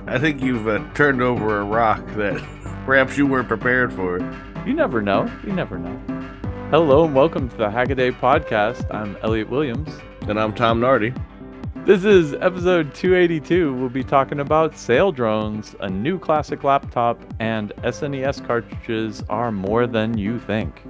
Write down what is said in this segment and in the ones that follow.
I think you've turned over a rock that perhaps you weren't prepared for. You never know. You never know. Hello and welcome to the Hackaday podcast. I'm Elliot Williams. And I'm Tom Nardi. This is episode 282. We'll be talking about Saildrones, a new classic laptop, and SNES cartridges are more than you think.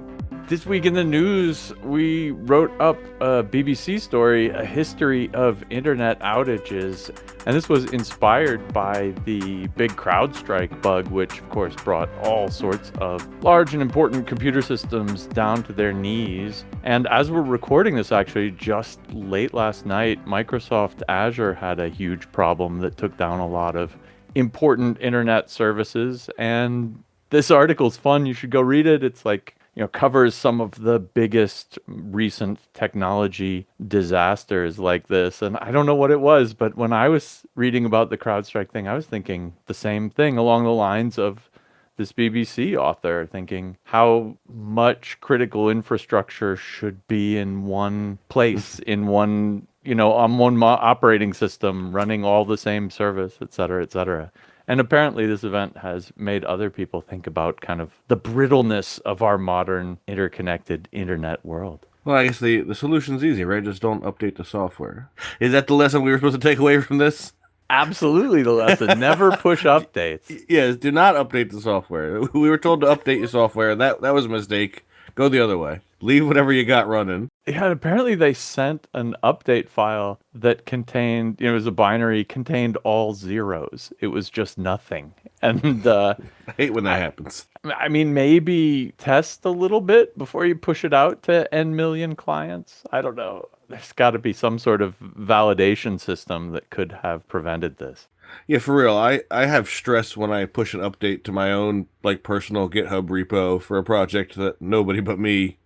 This week in the news, we wrote up a BBC story, A History of Internet Outages, and this was inspired by the big CrowdStrike bug, which of course brought all sorts of large and important computer systems down to their knees. And as we're recording this, actually, just late last night, Microsoft Azure had a huge problem that took down a lot of important internet services. And this article's fun. You should go read it. It's like, covers some of the biggest recent technology disasters like this. And I don't know what it was, but when I was reading about the CrowdStrike thing, I was thinking the same thing along the lines of this BBC author, thinking how much critical infrastructure should be in one place, in one, on one operating system, running all the same service, et cetera, et cetera. And apparently this event has made other people think about kind of the brittleness of our modern interconnected internet world. Well, I guess the solution's easy, right? Just don't update the software. Is that the lesson we were supposed to take away from this? Absolutely the lesson. Never push updates. Yes, do not update the software. We were told to update your software. That was a mistake. Go the other way. Leave whatever you got running. Yeah, apparently they sent an update file that contained, it was a binary, contained all zeros. It was just nothing. And I hate when that happens. I mean, maybe test a little bit before you push it out to N million clients. I don't know. There's got to be some sort of validation system that could have prevented this. Yeah, for real. I have stress when I push an update to my own personal GitHub repo for a project that nobody but me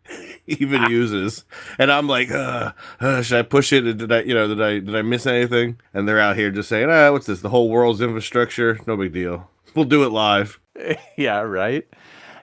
even uses, and I'm like, should I push it? Did I miss anything? And they're out here just saying, what's this? The whole world's infrastructure? No big deal. We'll do it live. Yeah, right.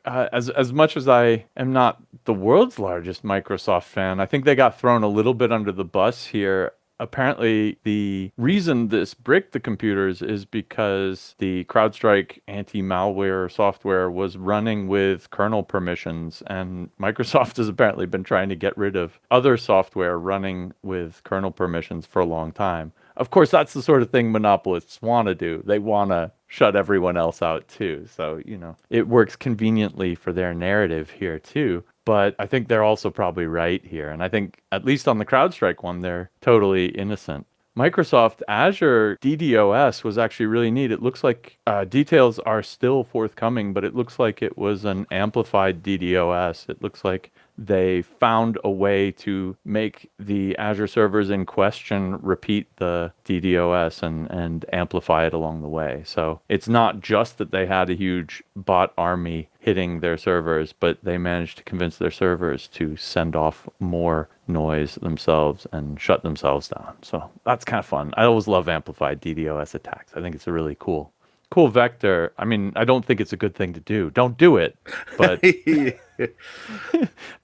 As much as I am not the world's largest Microsoft fan, I think they got thrown a little bit under the bus here. Apparently, the reason this bricked the computers is because the CrowdStrike anti-malware software was running with kernel permissions, and Microsoft has apparently been trying to get rid of other software running with kernel permissions for a long time. Of course, that's the sort of thing monopolists want to do. They want to shut everyone else out too. So, it works conveniently for their narrative here too. But I think they're also probably right here. And I think, at least on the CrowdStrike one, they're totally innocent. Microsoft Azure DDoS was actually really neat. It looks like details are still forthcoming, but it looks like it was an amplified DDoS. It looks like they found a way to make the Azure servers in question repeat the DDoS and amplify it along the way. So it's not just that they had a huge bot army hitting their servers, but they managed to convince their servers to send off more noise themselves and shut themselves down. So that's kind of fun. I always love amplified DDoS attacks. I think it's a really cool vector. I mean, I don't think it's a good thing to do. Don't do it. But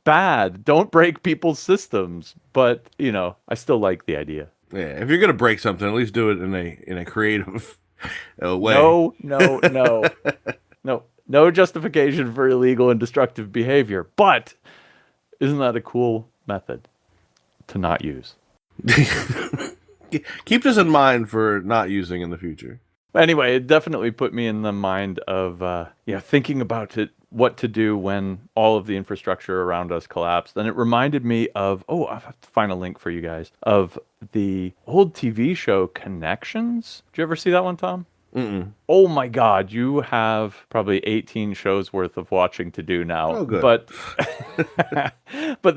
bad. Don't break people's systems. But, I still like the idea. Yeah, if you're going to break something, at least do it in a creative way. No. No justification for illegal and destructive behavior. But isn't that a cool method to not use? Keep this in mind for not using in the future. Anyway, it definitely put me in the mind of thinking about what to do when all of the infrastructure around us collapsed. And it reminded me of, I have to find a link for you guys, of the old TV show Connections. Did you ever see that one, Tom? Mm-mm. Oh my God, you have probably 18 shows worth of watching to do now. Oh, good. But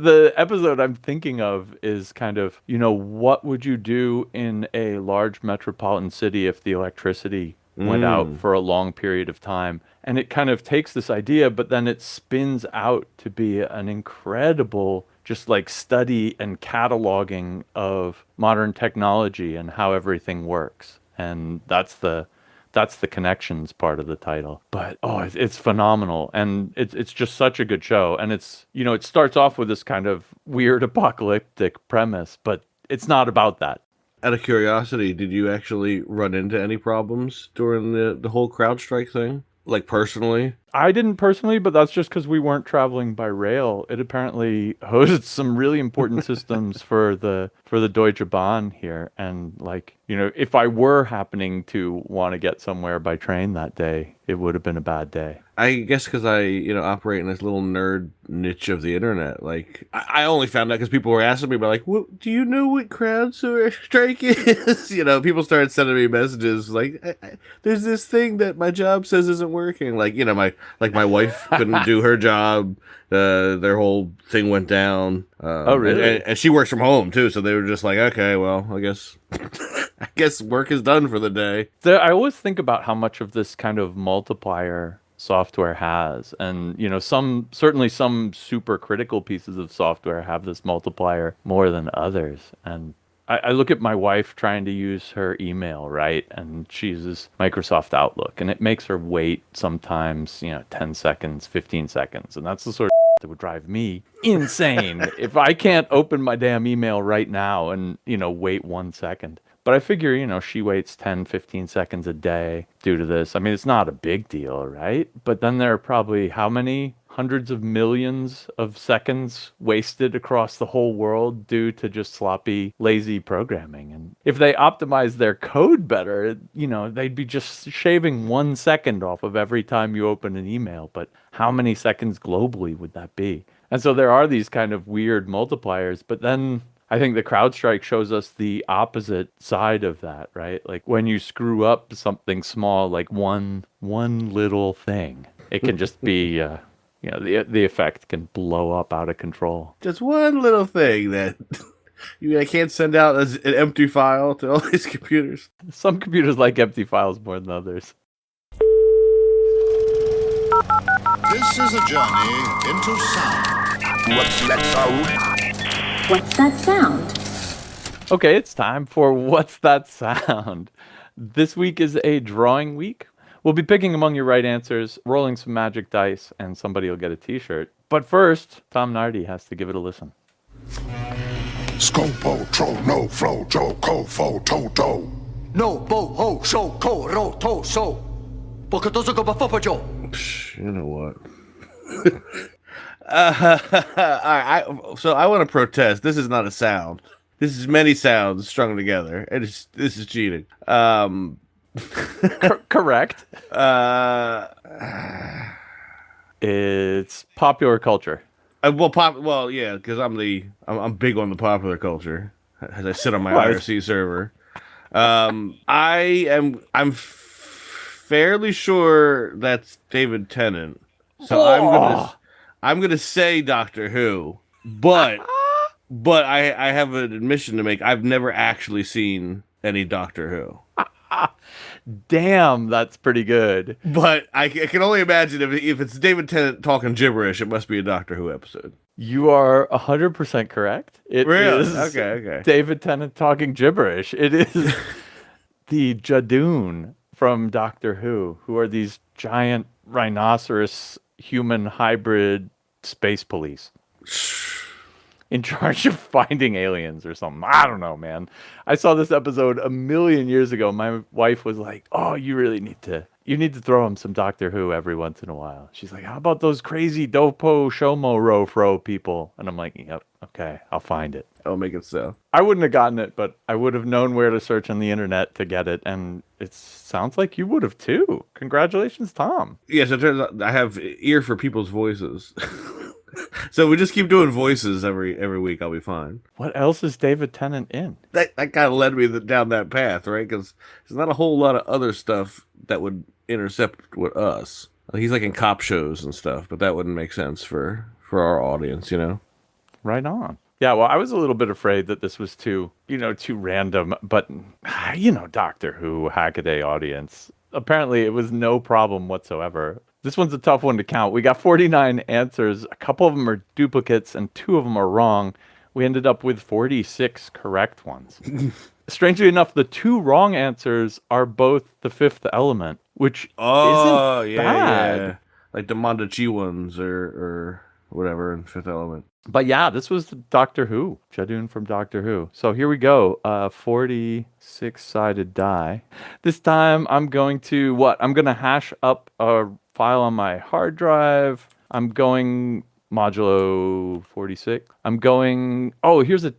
the episode I'm thinking of is kind of, what would you do in a large metropolitan city if the electricity went out for a long period of time? And it kind of takes this idea, but then it spins out to be an incredible just study and cataloging of modern technology and how everything works. And that's the Connections part of the title. But it's phenomenal, and it's just such a good show. And it's it starts off with this kind of weird apocalyptic premise, but it's not about that. Out of curiosity, did you actually run into any problems during the whole CrowdStrike thing? Like personally? I didn't personally, but that's just because we weren't traveling by rail. It apparently hosts some really important systems for the Deutsche Bahn here, and like if I were happening to want to get somewhere by train that day, it would have been a bad day. I guess because I, operate in this little nerd niche of the internet. Like, I only found out because people were asking me, but like, do you know what CrowdStrike is? People started sending me messages like, there's this thing that my job says isn't working. Like, my wife couldn't do her job. Their whole thing went down. Oh, really? And she works from home too, so they were just like, okay, well, I guess. I guess work is done for the day. I always think about how much of this kind of multiplier software has, and certainly some super critical pieces of software have this multiplier more than others. And I look at my wife trying to use her email, right? And she uses Microsoft Outlook, and it makes her wait sometimes, 10 seconds, 15 seconds. And that's the sort of that would drive me insane if I can't open my damn email right now and, wait 1 second. But I figure, she waits 10, 15 seconds a day due to this. I mean, it's not a big deal, right? But then there are probably how many hundreds of millions of seconds wasted across the whole world due to just sloppy, lazy programming. And if they optimize their code better, they'd be just shaving 1 second off of every time you open an email. But how many seconds globally would that be? And so there are these kind of weird multipliers, but then I think the CrowdStrike shows us the opposite side of that, right? Like when you screw up something small, like one little thing, it can just be, the effect can blow up out of control. Just one little thing that I can't send out as an empty file to all these computers. Some computers like empty files more than others. This is a journey into sound. What's that sound? What's that sound? Okay, it's time for What's That Sound? This week is a drawing week. We'll be picking among your right answers, rolling some magic dice, and somebody will get a t-shirt. But first, Tom Nardi has to give it a listen. Scopo, tro, no, flo, jo, ko, fo, to, do. No, bo, ho, sho, ko, ro, to, so. Bokatozo ko ba fopa jo. You know what? So I want to protest. This is not a sound. This is many sounds strung together. This is cheating. Correct. It's popular culture. Well, yeah, because I'm big on the popular culture as I sit on my IRC server. I'm fairly sure that's David Tennant. So I'm gonna say Doctor Who, but I have an admission to make. I've never actually seen any Doctor Who. Damn, that's pretty good. But I can only imagine if it's David Tennant talking gibberish, it must be a Doctor Who episode. You are 100% correct. It Really? is Okay. David Tennant talking gibberish. It is the Jadoon from Doctor Who are these giant rhinoceros human hybrid space police in charge of finding aliens or something. I don't know, man. I saw this episode a million years ago. My wife was like, "Oh, you need to throw him some Doctor Who every once in a while." She's like, "How about those crazy Dopo Shomo Rofro people?" And I'm like, "Yep, okay, I'll find it. I'll make it so." I wouldn't have gotten it, but I would have known where to search on the internet to get it, and it sounds like you would have too. Congratulations, Tom. Yes, it turns out I have ear for people's voices. So we just keep doing voices every week. I'll be fine. What else is David Tennant in? That kind of led me down that path, right? Because there's not a whole lot of other stuff that would intercept with us. He's like in cop shows and stuff, but that wouldn't make sense for our audience, Right on. Yeah, well, I was a little bit afraid that this was too random, but Doctor Who, Hackaday audience. Apparently it was no problem whatsoever. This one's a tough one to count. We got 49 answers. A couple of them are duplicates and 2 of them are wrong. We ended up with 46 correct ones. Strangely enough, the 2 wrong answers are both the Fifth Element, which isn't bad. Yeah. Like the Mandachi ones or whatever in Fifth Element. But yeah, this was Doctor Who, Jadoon from Doctor Who. So here we go, 46-sided die. This time I'm going to, I'm going to hash up a file on my hard drive. I'm going modulo 46. I'm going, here's a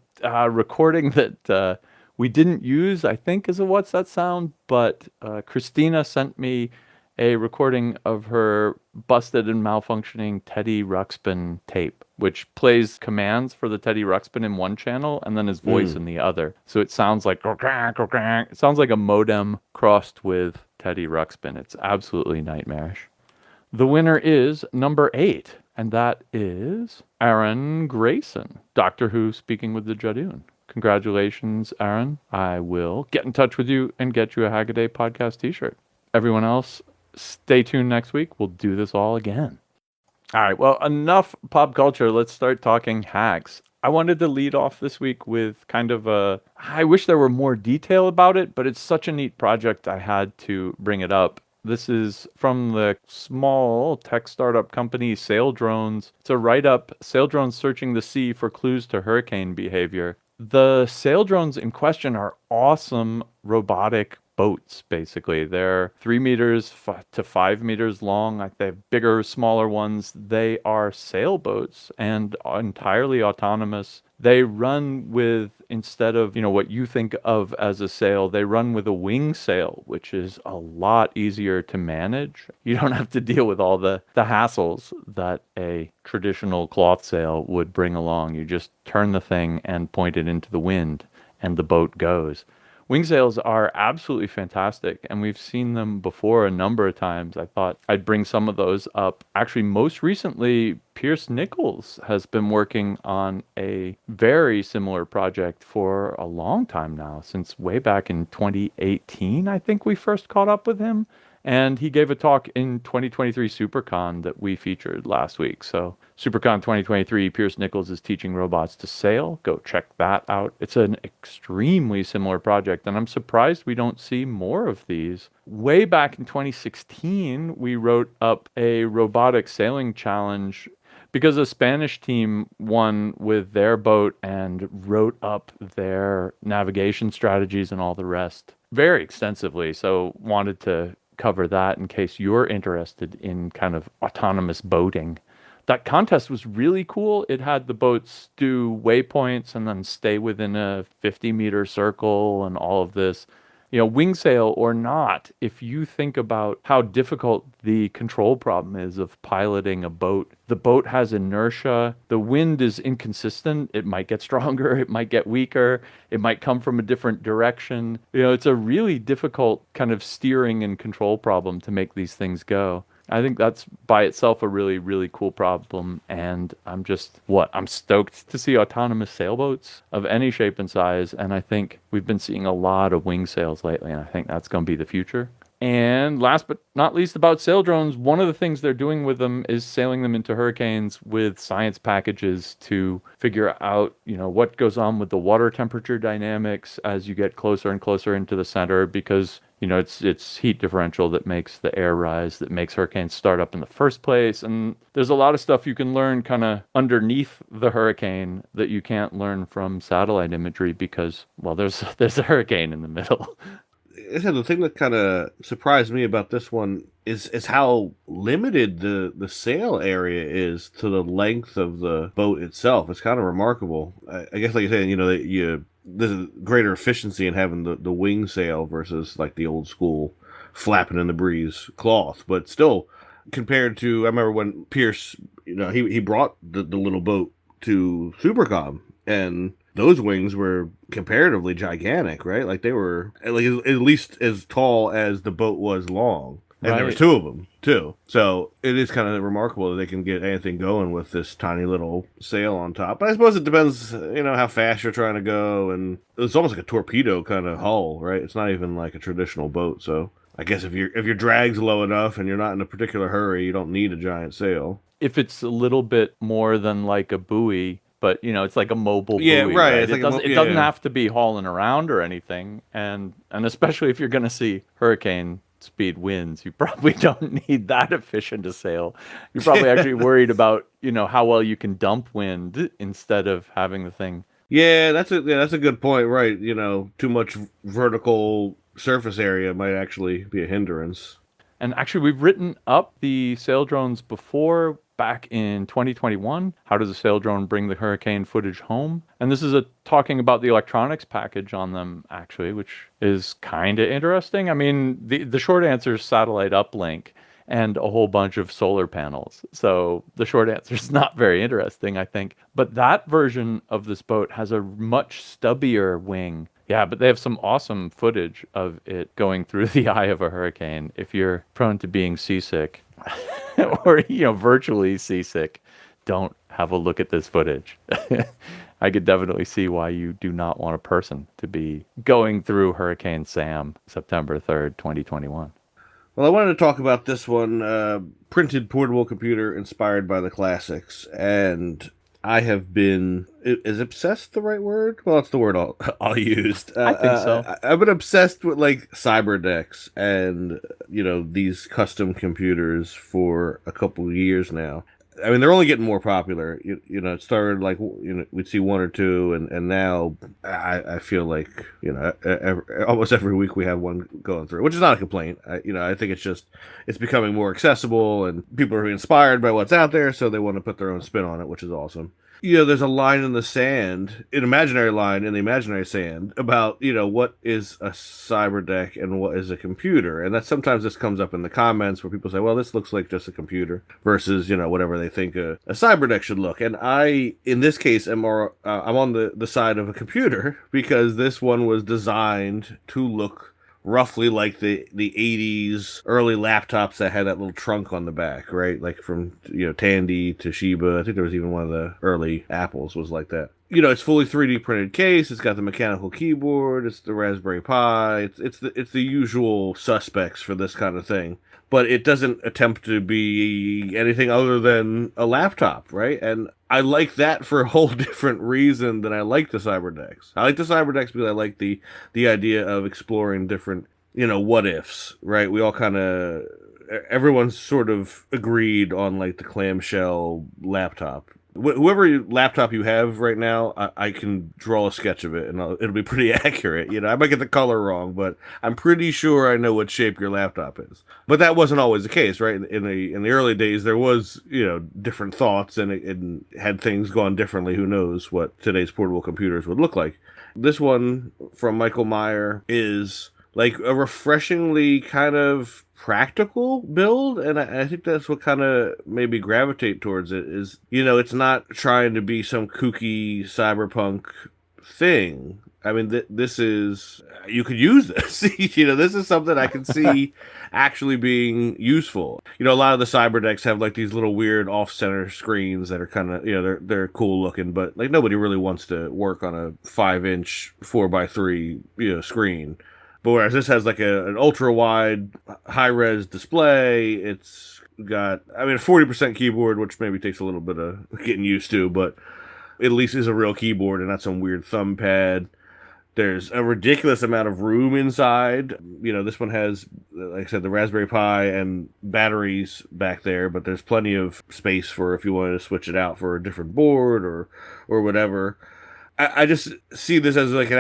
recording that we didn't use, I think, as a What's That Sound, but Christina sent me a recording of her busted and malfunctioning Teddy Ruxpin tape, which plays commands for the Teddy Ruxpin in one channel and then his voice in the other. So it sounds like it sounds like a modem crossed with Teddy Ruxpin. It's absolutely nightmarish. The winner is number 8, and that is Aaron Grayson, Doctor Who speaking with the Jadoon. Congratulations, Aaron. I will get in touch with you and get you a Hackaday podcast t-shirt. Everyone else, stay tuned next week. We'll do this all again. All right, well, enough pop culture. Let's start talking hacks. I wanted to lead off this week with kind of I wish there were more detail about it, but it's such a neat project I had to bring it up. This is from the small tech startup company Saildrones. It's a write-up, Saildrones searching the sea for clues to hurricane behavior. The Saildrones in question are awesome robotic boats, basically. They're 3 meters to 5 meters long. They have bigger, smaller ones. They are sailboats and entirely autonomous. They run with, instead of, what you think of as a sail, they run with a wing sail, which is a lot easier to manage. You don't have to deal with all the hassles that a traditional cloth sail would bring along. You just turn the thing and point it into the wind, and the boat goes. Wing sails are absolutely fantastic, and we've seen them before a number of times. I thought I'd bring some of those up. Actually, most recently, Pierce Nichols has been working on a very similar project for a long time now, since way back in 2018, I think we first caught up with him. And he gave a talk in 2023 SuperCon that we featured last week. So SuperCon 2023, Pierce Nichols is teaching robots to sail. Go check that out. It's an extremely similar project, and I'm surprised we don't see more of these. Way back in 2016, we wrote up a robotic sailing challenge because a Spanish team won with their boat and wrote up their navigation strategies and all the rest very extensively. So wanted to cover that in case you're interested in kind of autonomous boating. That contest was really cool. It had the boats do waypoints and then stay within a 50-meter circle and all of this. Wing sail or not, if you think about how difficult the control problem is of piloting a boat, the boat has inertia, the wind is inconsistent, it might get stronger, it might get weaker, it might come from a different direction. It's a really difficult kind of steering and control problem to make these things go. I think that's by itself a really, really cool problem. And I'm stoked to see autonomous sailboats of any shape and size. And I think we've been seeing a lot of wing sails lately, and I think that's going to be the future. And last but not least about Saildrones, one of the things they're doing with them is sailing them into hurricanes with science packages to figure out, what goes on with the water temperature dynamics as you get closer and closer into the center, because it's heat differential that makes the air rise, that makes hurricanes start up in the first place. And there's a lot of stuff you can learn kind of underneath the hurricane that you can't learn from satellite imagery because, there's a hurricane in the middle. The thing that kind of surprised me about this one is how limited the sail area is to the length of the boat itself. It's kind of remarkable. I guess, like you're saying, that there's a greater efficiency in having the wing sail versus like the old school flapping in the breeze cloth. But still, compared to, I remember when Pierce, he brought the little boat to Supercom, and those wings were comparatively gigantic, right? Like they were at least as tall as the boat was long. And there was 2 of them, too. So it is kind of remarkable that they can get anything going with this tiny little sail on top. But I suppose it depends, how fast you're trying to go. And it's almost like a torpedo kind of hull, right? It's not even like a traditional boat. So I guess if your drag's low enough and you're not in a particular hurry, you don't need a giant sail. If it's a little bit more than like a buoy, but it's like a mobile buoy. Yeah, right. It doesn't have to be hauling around or anything. And especially if you're going to see hurricane speed winds. You probably don't need that efficient a sail. You're probably actually worried about, how well you can dump wind instead of having the thing. Yeah, that's a good point, right? Too much vertical surface area might actually be a hindrance. And actually, we've written up the Saildrones before, back in 2021. How does a Saildrone bring the hurricane footage home? And this is talking about the electronics package on them, actually, which is kind of interesting. I mean, the short answer is satellite uplink and a whole bunch of solar panels. So the short answer is not very interesting, I think. But that version of this boat has a much stubbier wing. Yeah, but they have some awesome footage of it going through the eye of a hurricane. If you're prone to being seasick or, virtually seasick, don't have a look at this footage. I could definitely see why you do not want a person to be going through Hurricane Sam, September 3rd, 2021. Well, I wanted to talk about this one, printed portable computer inspired by the classics, and I have been, is obsessed the right word? Well, it's the word I'll use. I think so. I've been obsessed with like cyber decks and, these custom computers for a couple of years now. I mean, they're only getting more popular. It started like, we'd see one or two, and now I feel like, almost every week we have one going through, which is not a complaint. I think it's becoming more accessible, and people are inspired by what's out there, so they want to put their own spin on it, which is awesome. There's a line in the sand, an imaginary line in the imaginary sand about, what is a cyber deck and what is a computer. And that sometimes this comes up in the comments where people say, well, this looks like just a computer versus, whatever they think a cyber deck should look. And I, in this case, I'm on the side of a computer because this one was designed to look roughly like the 80s early laptops that had that little trunk on the back, right? Like from, Tandy, Toshiba. I think there was even one of the early Apples was like that. It's fully 3D printed case. It's got the mechanical keyboard. It's the Raspberry Pi. It's the usual suspects for this kind of thing. But it doesn't attempt to be anything other than a laptop, right? And I like that for a whole different reason than I like the cyber decks. I like the cyber decks because I like the idea of exploring different, what ifs, right? We all everyone's sort of agreed on like the clamshell laptop. Whoever laptop you have right now, I can draw a sketch of it, and it'll be pretty accurate. I might get the color wrong, but I'm pretty sure I know what shape your laptop is. But that wasn't always the case, right? In the early days, there was different thoughts, and had things gone differently, who knows what today's portable computers would look like. This one from Michael Meyer is like a refreshingly kind of practical build, and I think that's what kind of made me gravitate towards it is, it's not trying to be some kooky cyberpunk thing. I mean, this is, you could use this. This is something I can see actually being useful. A lot of the cyber decks have like these little weird off-center screens that are kind of, they're cool looking, but like nobody really wants to work on a 5-inch 4x3, screen. But whereas this has like an ultra-wide, high-res display, it's got, a 40% keyboard, which maybe takes a little bit of getting used to, but at least is a real keyboard and not some weird thumb pad. There's a ridiculous amount of room inside. This one has, like I said, the Raspberry Pi and batteries back there, but there's plenty of space for if you wanted to switch it out for a different board or whatever. I just see this as like an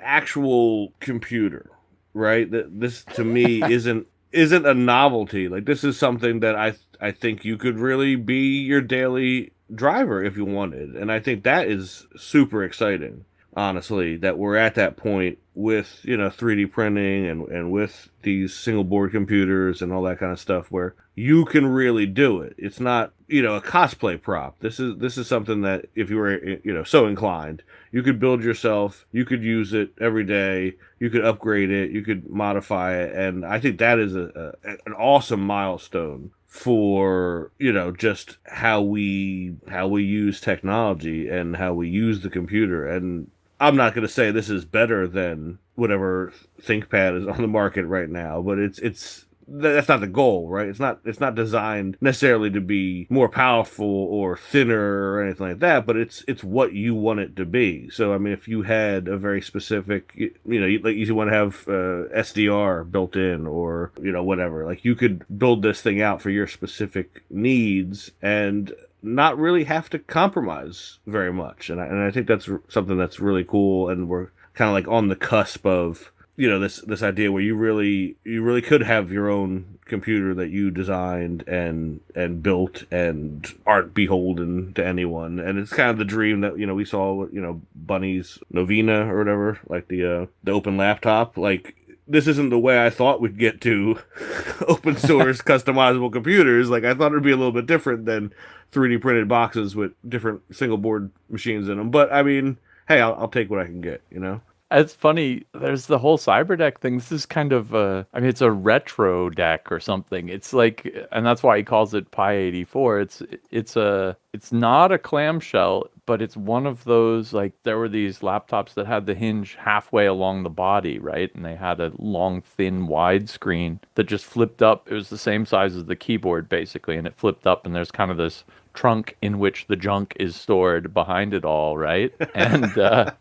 actual computer, right? This to me isn't a novelty. Like this is something that I think you could really be your daily driver if you wanted, and I think that is super exciting. Honestly, that we're at that point with 3D printing and with these single board computers and all that kind of stuff where you can really do it. It's not a cosplay prop. This is something that if you were so inclined, you could build yourself. You could use it every day. You could upgrade it. You could modify it, and I think that is an awesome milestone for just how we use technology and how we use the computer. And I'm not going to say this is better than whatever ThinkPad is on the market right now, but it's that's not the goal, right? It's not designed necessarily to be more powerful or thinner or anything like that, but it's what you want it to be. So I mean, if you had a very specific, like you want to have SDR built in, or whatever, like you could build this thing out for your specific needs and not really have to compromise very much. And I think that's something that's really cool, and we're kind of like on the cusp of this idea where you really could have your own computer that you designed and built and aren't beholden to anyone. And it's kind of the dream that we saw Bunny's Novena or whatever, like the open laptop. Like, this isn't the way I thought we'd get to open source customizable computers. Like, I thought it'd be a little bit different than 3D printed boxes with different single board machines in them. But I mean, hey, I'll take what I can get, It's funny. There's the whole cyberdeck thing. This is kind of it's a retro deck or something. It's like, and that's why he calls it Pi 84. It's not a clamshell, but it's one of those, like, there were these laptops that had the hinge halfway along the body, right? And they had a long, thin, wide screen that just flipped up. It was the same size as the keyboard, basically, and it flipped up, and there's kind of this trunk in which the junk is stored behind it all, right? And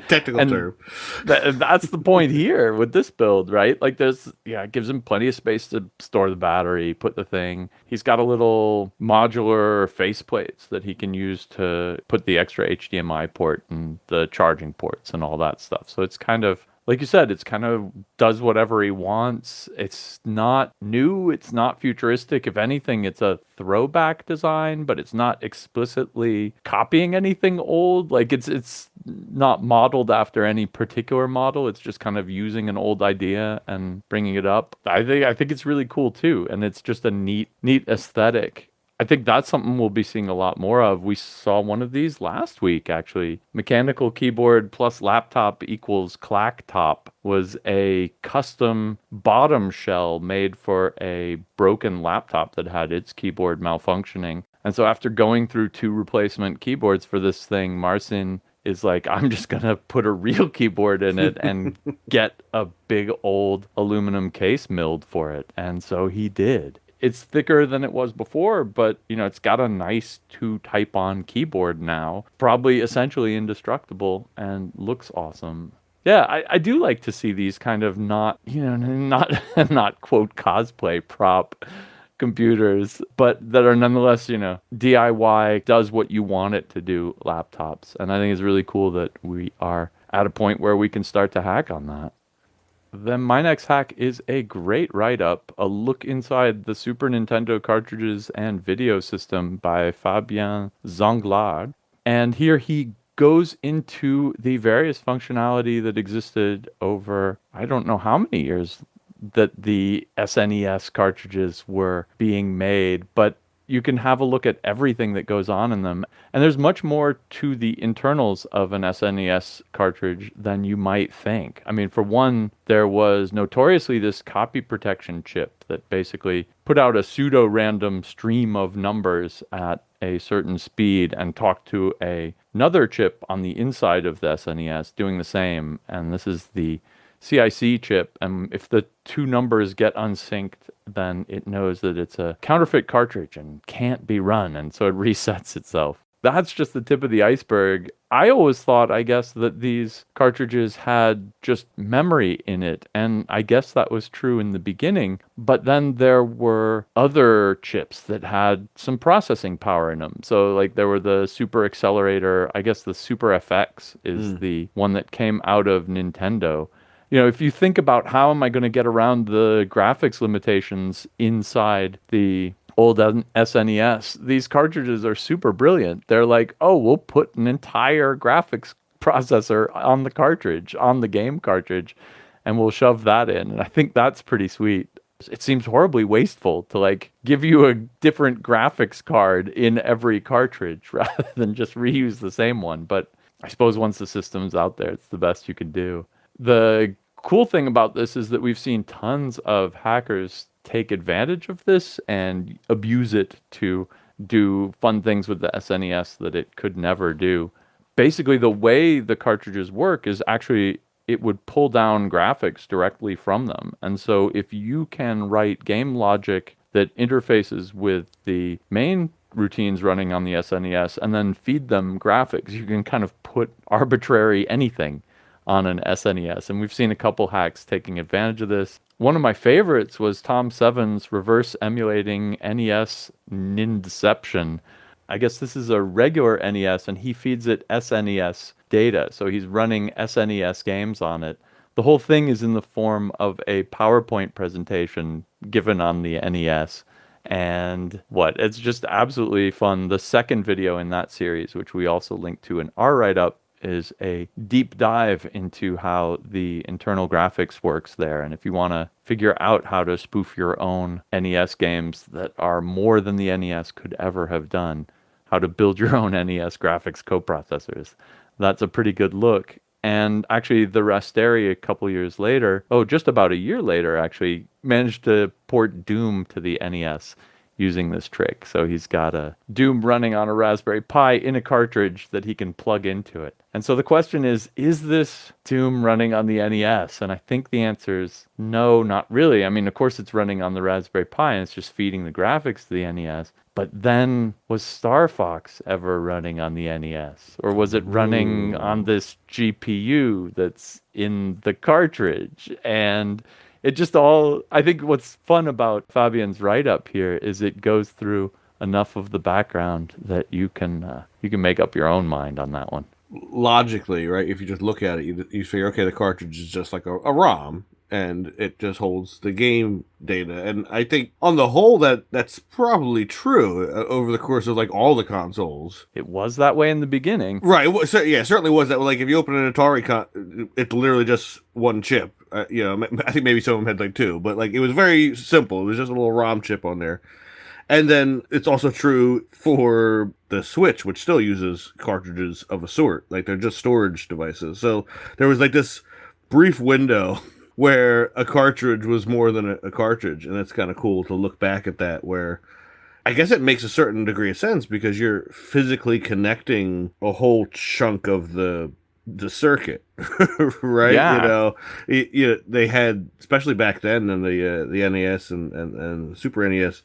technical term. That's the point here with this build, right? Like, it gives him plenty of space to store the battery, put the thing. He's got a little modular faceplates that he can use to put the extra HDMI port and the charging ports and all that stuff. So it's kind of, like you said, it's kind of does whatever he wants. It's not new. It's not futuristic. If anything, it's a throwback design, but it's not explicitly copying anything old. Like, it's not modeled after any particular model. It's just kind of using an old idea and bringing it up. I think it's really cool too, and it's just a neat aesthetic. I think that's something we'll be seeing a lot more of. We saw one of these last week, actually. Mechanical keyboard plus laptop equals clack top was a custom bottom shell made for a broken laptop that had its keyboard malfunctioning. And so after going through 2 replacement keyboards for this thing, Marcin is like, I'm just going to put a real keyboard in it and get a big old aluminum case milled for it. And so he did. It's thicker than it was before, but it's got a nice 2 type-on keyboard now, probably essentially indestructible, and looks awesome. Yeah, I do like to see these kind of not quote cosplay prop computers, but that are nonetheless, DIY, does what you want it to do laptops. And I think it's really cool that we are at a point where we can start to hack on that. Then my next hack is a great write-up, a look inside the Super Nintendo cartridges and video system by Fabien Zanglard. And here he goes into the various functionality that existed over, I don't know how many years that the SNES cartridges were being made, but you can have a look at everything that goes on in them. And there's much more to the internals of an SNES cartridge than you might think. I mean, for one, there was notoriously this copy protection chip that basically put out a pseudo-random stream of numbers at a certain speed and talked to another chip on the inside of the SNES doing the same. And this is the CIC chip, and if the 2 numbers get unsynced, then it knows that it's a counterfeit cartridge and can't be run, and so it resets itself. That's just the tip of the iceberg. I always thought, I guess, that these cartridges had just memory in it, and I guess that was true in the beginning, but then there were other chips that had some processing power in them. So, like, there were the Super Accelerator, I guess the Super FX is the one that came out of Nintendo. If you think about how am I going to get around the graphics limitations inside the old SNES, these cartridges are super brilliant. They're like, oh, we'll put an entire graphics processor on the cartridge, on the game cartridge, and we'll shove that in. And I think that's pretty sweet. It seems horribly wasteful to, like, give you a different graphics card in every cartridge rather than just reuse the same one. But I suppose once the system's out there, it's the best you can do. The cool thing about this is that we've seen tons of hackers take advantage of this and abuse it to do fun things with the SNES that it could never do. Basically, the way the cartridges work is actually it would pull down graphics directly from them. And so if you can write game logic that interfaces with the main routines running on the SNES and then feed them graphics, you can kind of put arbitrary anything on an SNES. And we've seen a couple hacks taking advantage of this. One of my favorites was Tom Seven's reverse emulating NES Ninception. I guess this is a regular NES and he feeds it SNES data. So he's running SNES games on it. The whole thing is in the form of a PowerPoint presentation given on the NES. And it's just absolutely fun. The second video in that series, which we also link to in our write-up, is a deep dive into how the internal graphics works there. And if you want to figure out how to spoof your own NES games that are more than the NES could ever have done, how to build your own NES graphics coprocessors, that's a pretty good look. And actually, the Rasteri a couple years later, just about a year later, actually managed to port Doom to the NES using this trick. So he's got a Doom running on a Raspberry Pi in a cartridge that he can plug into it. And so the question is this Doom running on the NES? And I think the answer is no, not really. I mean, of course it's running on the Raspberry Pi and it's just feeding the graphics to the NES. But then, was Star Fox ever running on the NES? Or was it running on this GPU that's in the cartridge? And it just I think what's fun about Fabian's write-up here is it goes through enough of the background that you can make up your own mind on that one. Logically, right? If you just look at it, you figure, okay, the cartridge is just like a ROM, and it just holds the game data. And I think on the whole that's probably true over the course of like all the consoles. It was that way in the beginning. Right. So, yeah, it certainly was that. Like if you open an Atari, it's literally just one chip. I think maybe some of them had like two, but like it was very simple. It was just a little ROM chip on there. And then it's also true for the Switch, which still uses cartridges of a sort. Like they're just storage devices. So there was like this brief window where a cartridge was more than a cartridge. And it's kind of cool to look back at that, where I guess it makes a certain degree of sense because you're physically connecting a whole chunk of the circuit, right? Yeah. They had, especially back then in the NES and Super NES,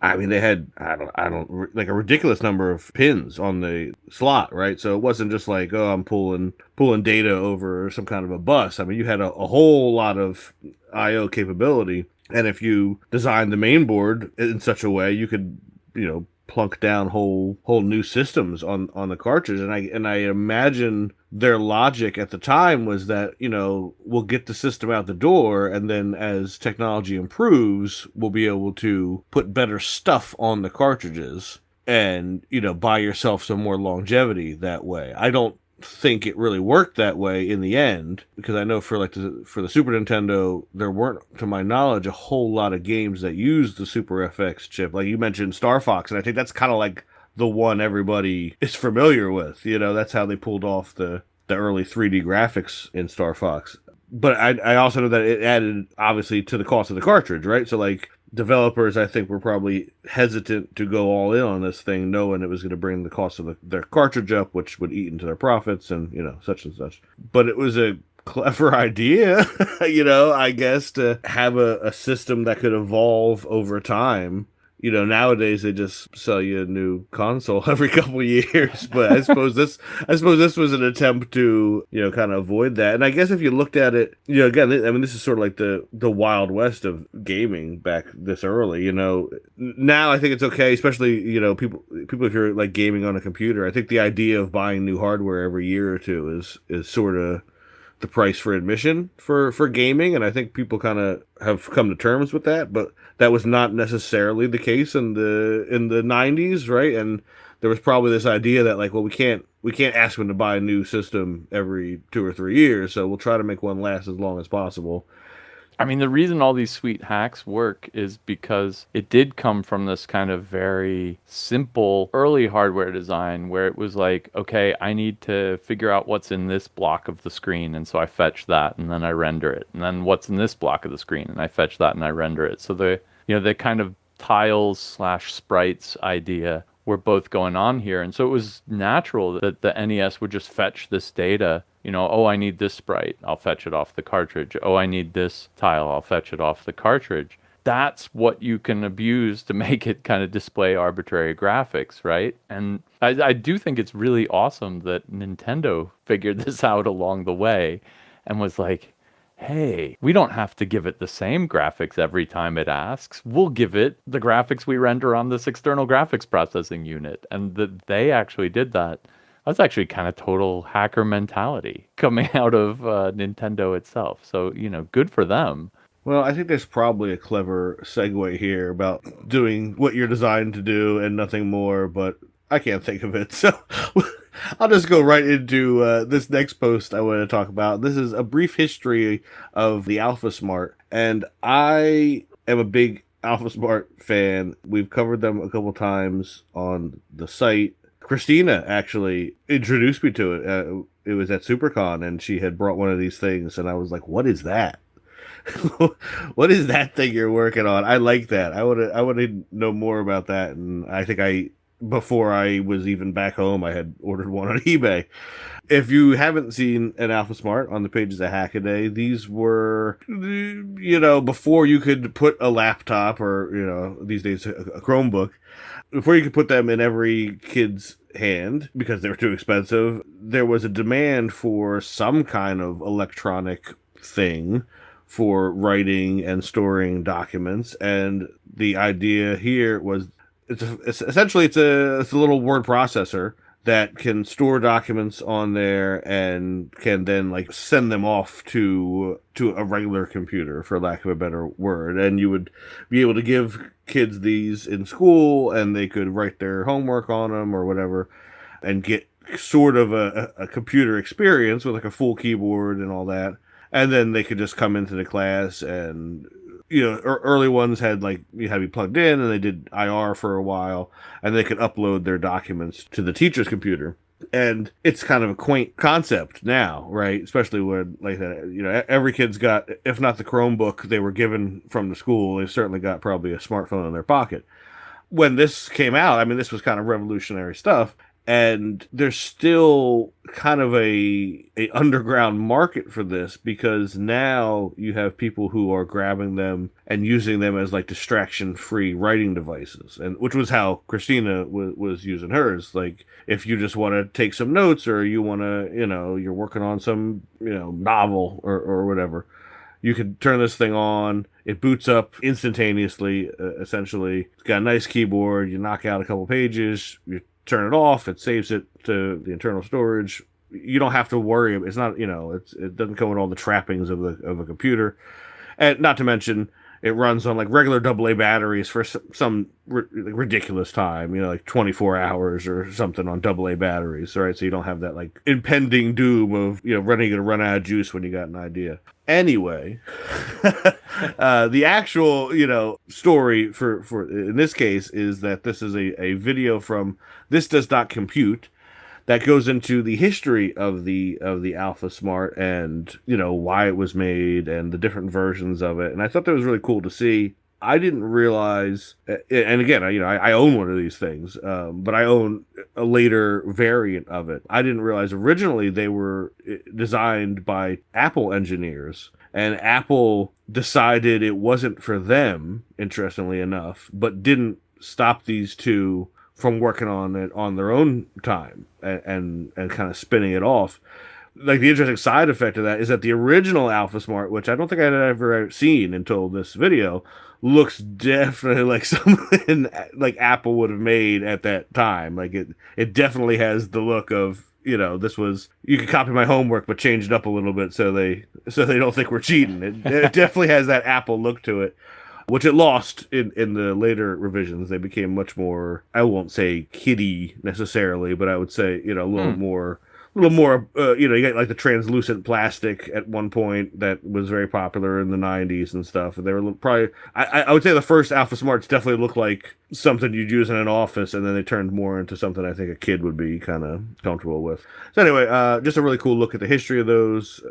I mean, they had, I don't like a ridiculous number of pins on the slot, right? So it wasn't just like, oh, I'm pulling data over some kind of a bus. I mean, you had a whole lot of I/O capability. And if you designed the main board in such a way, you could, plunk down whole new systems on the cartridge. And I imagine their logic at the time was that, we'll get the system out the door, and then as technology improves, we'll be able to put better stuff on the cartridges and, buy yourself some more longevity that way. I don't think it really worked that way in the end, because I know for the Super Nintendo, there weren't, to my knowledge, a whole lot of games that used the Super FX chip. Like you mentioned Star Fox, and I think that's kind of like the one everybody is familiar with. That's how they pulled off the early 3D graphics in Star Fox. But I also know that it added, obviously, to the cost of the cartridge, right? So like developers, I think, were probably hesitant to go all in on this thing, knowing it was going to bring the cost of their cartridge up, which would eat into their profits and, such and such. But it was a clever idea, I guess, to have a system that could evolve over time. Nowadays they just sell you a new console every couple of years, but I suppose this was an attempt to, kind of avoid that. And I guess if you looked at it, again, I mean, this is sort of like the Wild West of gaming back this early. Now I think it's okay, especially, people if you're like gaming on a computer. I think the idea of buying new hardware every year or two is sort of the price for admission for gaming, and I think people kind of have come to terms with that, but that was not necessarily the case in the 90s, right? And there was probably this idea that like, well, we can't ask them to buy a new system every 2 or 3 years, so we'll try to make one last as long as possible. I mean, the reason all these sweet hacks work is because it did come from this kind of very simple early hardware design where it was like, okay, I need to figure out what's in this block of the screen. And so I fetch that and then I render it. And then what's in this block of the screen and I fetch that and I render it. So the kind of tiles/sprites idea were both going on here. And so it was natural that the NES would just fetch this data You know, oh, I need this sprite, I'll fetch it off the cartridge. Oh, I need this tile, I'll fetch it off the cartridge. That's what you can abuse to make it kind of display arbitrary graphics, right? And I do think it's really awesome that Nintendo figured this out along the way and was like, hey, we don't have to give it the same graphics every time it asks. We'll give it the graphics we render on this external graphics processing unit. And that they actually did that. That's actually kind of total hacker mentality coming out of Nintendo itself. So, you know, good for them. Well, I think there's probably a clever segue here about doing what you're designed to do and nothing more, but I can't think of it. So I'll just go right into this next post I want to talk about. This is a brief history of the AlphaSmart, and I am a big AlphaSmart fan. We've covered them a couple times on the site. Christina actually introduced me to it. It was at SuperCon, and she had brought one of these things, and I was like, what is that? What is that thing you're working on? I like that. I want to know more about that. And I think before I was even back home, I had ordered one on eBay. If you haven't seen an AlphaSmart on the pages of Hackaday, these were, you know, before you could put a laptop or, you know, these days a Chromebook, before you could put them in every kid's hand because they were too expensive, there was a demand for some kind of electronic thing for writing and storing documents. And the idea here was essentially it's a little word processor that can store documents on there and can then like send them off to a regular computer, for lack of a better word. And you would be able to give kids these in school and they could write their homework on them or whatever and get sort of a computer experience with like a full keyboard and all that. And then they could just come into the class and, you know, early ones had like, you had to be plugged in and they did IR for a while and they could upload their documents to the teacher's computer. And it's kind of a quaint concept now, right? Especially when, like, you know, every kid's got, if not the Chromebook they were given from the school, they certainly got probably a smartphone in their pocket. When this came out, I mean, this was kind of revolutionary stuff. And there's still kind of a underground market for this because now you have people who are grabbing them and using them as like distraction-free writing devices, and which was how Christina was using hers. Like if you just want to take some notes or you want to, you know, you're working on some, you know, novel or whatever, you could turn this thing on. It boots up instantaneously, essentially. It's got a nice keyboard. You knock out a couple pages. You turn it off, it saves it to the internal storage. You don't have to worry. It's not, you know, it doesn't come with all the trappings of a computer. And not to mention, it runs on like regular AA batteries for some ridiculous time, you know, like 24 hours or something on AA batteries, right? So you don't have that like impending doom of, you know, going to run out of juice when you got an idea. Anyway, the actual, you know, story for in this case is that this is a video from This Does Not Compute that goes into the history of the AlphaSmart and, you know, why it was made and the different versions of it. And I thought that was really cool to see. I didn't realize, and again, you know, I own one of these things, but I own a later variant of it. I didn't realize originally they were designed by Apple engineers, and Apple decided it wasn't for them, interestingly enough, but didn't stop these two from working on it on their own time and kind of spinning it off. Like the interesting side effect of that is that the original AlphaSmart, which I don't think I'd ever seen until this video, looks definitely like something like Apple would have made at that time. Like it definitely has the look of, you know, this was, you could copy my homework but change it up a little bit so they don't think we're cheating. It definitely has that Apple look to it, which it lost in the later revisions. They became much more, I won't say kiddie necessarily, but I would say, you know, a little more, you know, you got like the translucent plastic at one point that was very popular in the 90s and stuff. And they were probably, I would say the first AlphaSmarts definitely looked like something you'd use in an office, and then they turned more into something I think a kid would be kind of comfortable with. So anyway, just a really cool look at the history of those